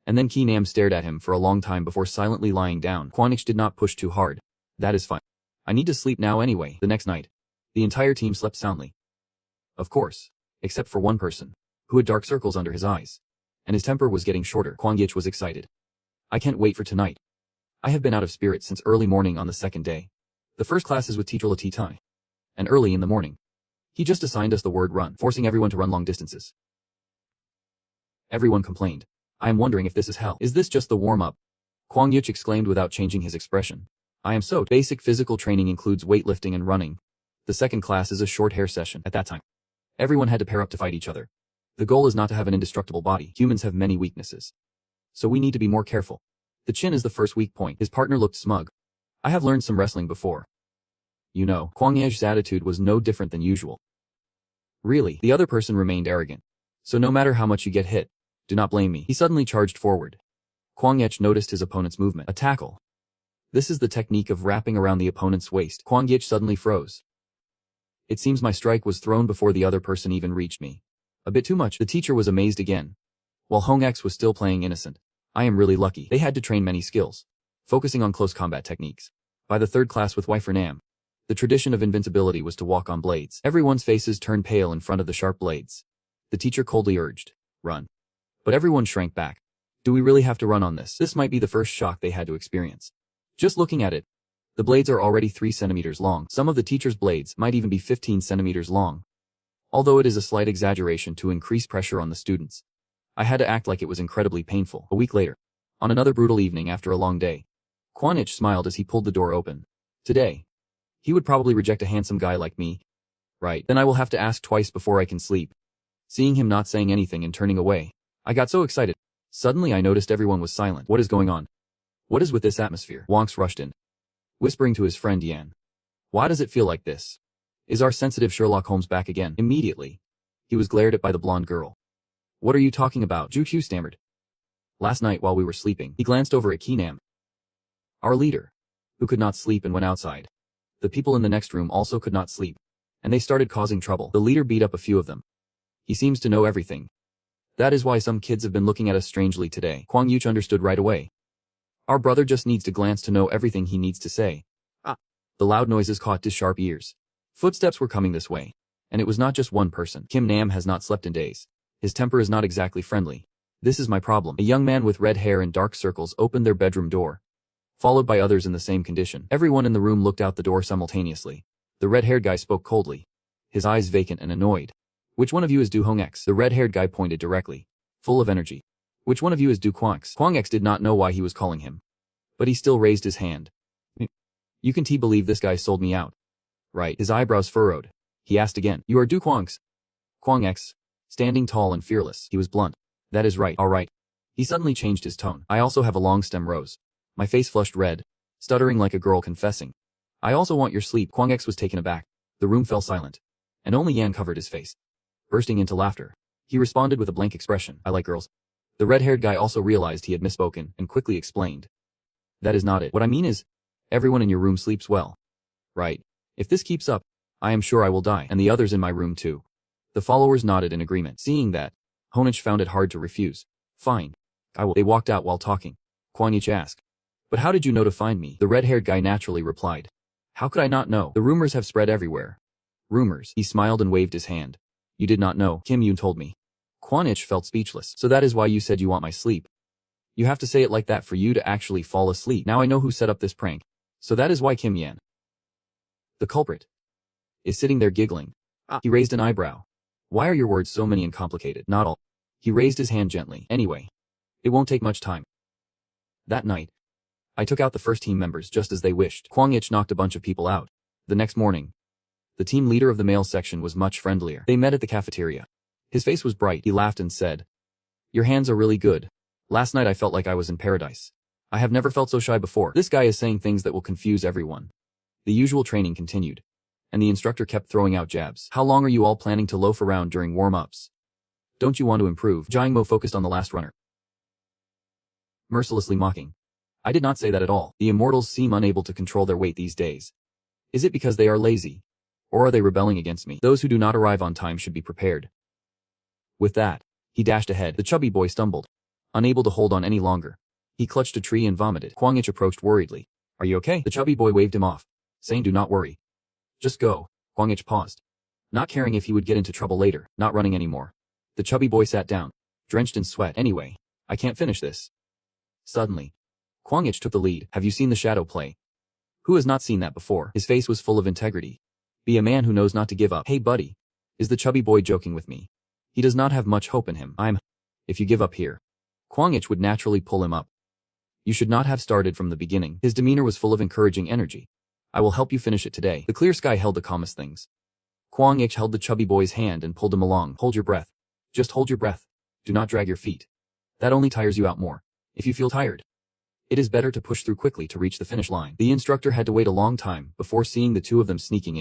And then Ki-nam stared at him for a long time before silently lying down. Kwang-ich did not push too hard. That is fine. I need to sleep now anyway. The next night, the entire team slept soundly. Of course, except for one person, who had dark circles under his eyes, and his temper was getting shorter. Kwang-ich was excited. I can't wait for tonight. I have been out of spirit since early morning on the second day. The first class is with Teacher Latitai. And early in the morning, he just assigned us the word run, forcing everyone to run long distances. Everyone complained. I am wondering if this is hell. Is this just the warm-up? Kwang-ich exclaimed without changing his expression. I am so. Basic physical training includes weightlifting and running. The second class is a short hair session. At that time, everyone had to pair up to fight each other. The goal is not to have an indestructible body. Humans have many weaknesses, so we need to be more careful. The chin is the first weak point. His partner looked smug. I have learned some wrestling before. You know, Kwang-ich's attitude was no different than usual. Really, the other person remained arrogant. So no matter how much you get hit, do not blame me. He suddenly charged forward. Kwang-ich noticed his opponent's movement. A tackle. This is the technique of wrapping around the opponent's waist. Kwang-ich suddenly froze. It seems my strike was thrown before the other person even reached me. A bit too much. The teacher was amazed again, while Hong-X was still playing innocent. I am really lucky. They had to train many skills, focusing on close combat techniques. By the third class with Wifer Nam, the tradition of invincibility was to walk on blades. Everyone's faces turned pale in front of the sharp blades. The teacher coldly urged, run. But everyone shrank back. Do we really have to run on this? This might be the first shock they had to experience. Just looking at it, the blades are already 3 centimeters long. Some of the teacher's blades might even be 15 centimeters long. Although it is a slight exaggeration to increase pressure on the students, I had to act like it was incredibly painful. A week later, on another brutal evening after a long day, Kwang-ich smiled as he pulled the door open. Today, he would probably reject a handsome guy like me. Right, then I will have to ask twice before I can sleep. Seeing him not saying anything and turning away, I got so excited. Suddenly I noticed everyone was silent. What is going on? What is with this atmosphere? Wonks rushed in, whispering to his friend Yan. Why does it feel like this? Is our sensitive Sherlock Holmes back again? Immediately, he was glared at by the blonde girl. What are you talking about? Ju-Q stammered. Last night while we were sleeping, he glanced over at Ki-nam, our leader, who could not sleep and went outside. The people in the next room also could not sleep, and they started causing trouble. The leader beat up a few of them. He seems to know everything. That is why some kids have been looking at us strangely today. Kwang Yuch understood right away. Our brother just needs to glance to know everything he needs to say. The loud noises caught his sharp ears. Footsteps were coming this way. And it was not just one person. Kim Nam has not slept in days. His temper is not exactly friendly. This is my problem. A young man with red hair and dark circles opened their bedroom door, followed by others in the same condition. Everyone in the room looked out the door simultaneously. The red-haired guy spoke coldly, his eyes vacant and annoyed. Which one of you is Du Hong X? The red-haired guy pointed directly, full of energy. Which one of you is Du Kwang X? Kwang X did not know why he was calling him, but he still raised his hand. You can believe this guy sold me out, right? His eyebrows furrowed. He asked again, you are Du Kwang X? Kwang X, standing tall and fearless, he was blunt. That is right, all right. He suddenly changed his tone. I also have a long stem rose. My face flushed red, stuttering like a girl confessing. I also want your sleep. Kwang X was taken aback. The room fell silent, and only Yan covered his face, bursting into laughter. He responded with a blank expression. I like girls. The red-haired guy also realized he had misspoken and quickly explained. That is not it. What I mean is, everyone in your room sleeps well. Right. If this keeps up, I am sure I will die, and the others in my room too. The followers nodded in agreement. Seeing that, Honich found it hard to refuse. Fine. I will. They walked out while talking. Kwang Yuch asked. But how did you know to find me? The red-haired guy naturally replied. How could I not know? The rumors have spread everywhere. Rumors. He smiled and waved his hand. You did not know. Kim Yoon told me. Kwang Yuch felt speechless. So that is why you said you want my sleep. You have to say it like that for you to actually fall asleep. Now I know who set up this prank. So that is why Kim Yan, the culprit, is sitting there giggling. He raised an eyebrow. Why are your words so many and complicated? Not all. He raised his hand gently. Anyway, it won't take much time. That night, I took out the first team members just as they wished. Kwang Yuch knocked a bunch of people out. The next morning, the team leader of the male section was much friendlier. They met at the cafeteria. His face was bright. He laughed and said, your hands are really good. Last night I felt like I was in paradise. I have never felt so shy before. This guy is saying things that will confuse everyone. The usual training continued, and the instructor kept throwing out jabs. How long are you all planning to loaf around during warm-ups? Don't you want to improve? Jiang Mo focused on the last runner, mercilessly mocking. I did not say that at all. The immortals seem unable to control their weight these days. Is it because they are lazy? Or are they rebelling against me? Those who do not arrive on time should be prepared. With that, he dashed ahead. The chubby boy stumbled, unable to hold on any longer. He clutched a tree and vomited. Kwang Yuch approached worriedly. Are you okay? The chubby boy waved him off, saying do not worry. Just go. Kwang Yuch paused, not caring if he would get into trouble later, not running anymore. The chubby boy sat down, drenched in sweat. Anyway, I can't finish this. Suddenly, Kwang Yuch took the lead. Have you seen the shadow play? Who has not seen that before? His face was full of integrity. Be a man who knows not to give up. Hey buddy, is the chubby boy joking with me? He does not have much hope in him. If you give up here, Kwang Yuch would naturally pull him up. You should not have started from the beginning. His demeanor was full of encouraging energy. I will help you finish it today. The clear sky held the calmest things. Kwang Yuch held the chubby boy's hand and pulled him along. Hold your breath. Just hold your breath. Do not drag your feet. That only tires you out more. If you feel tired, it is better to push through quickly to reach the finish line. The instructor had to wait a long time before seeing the two of them sneaking in.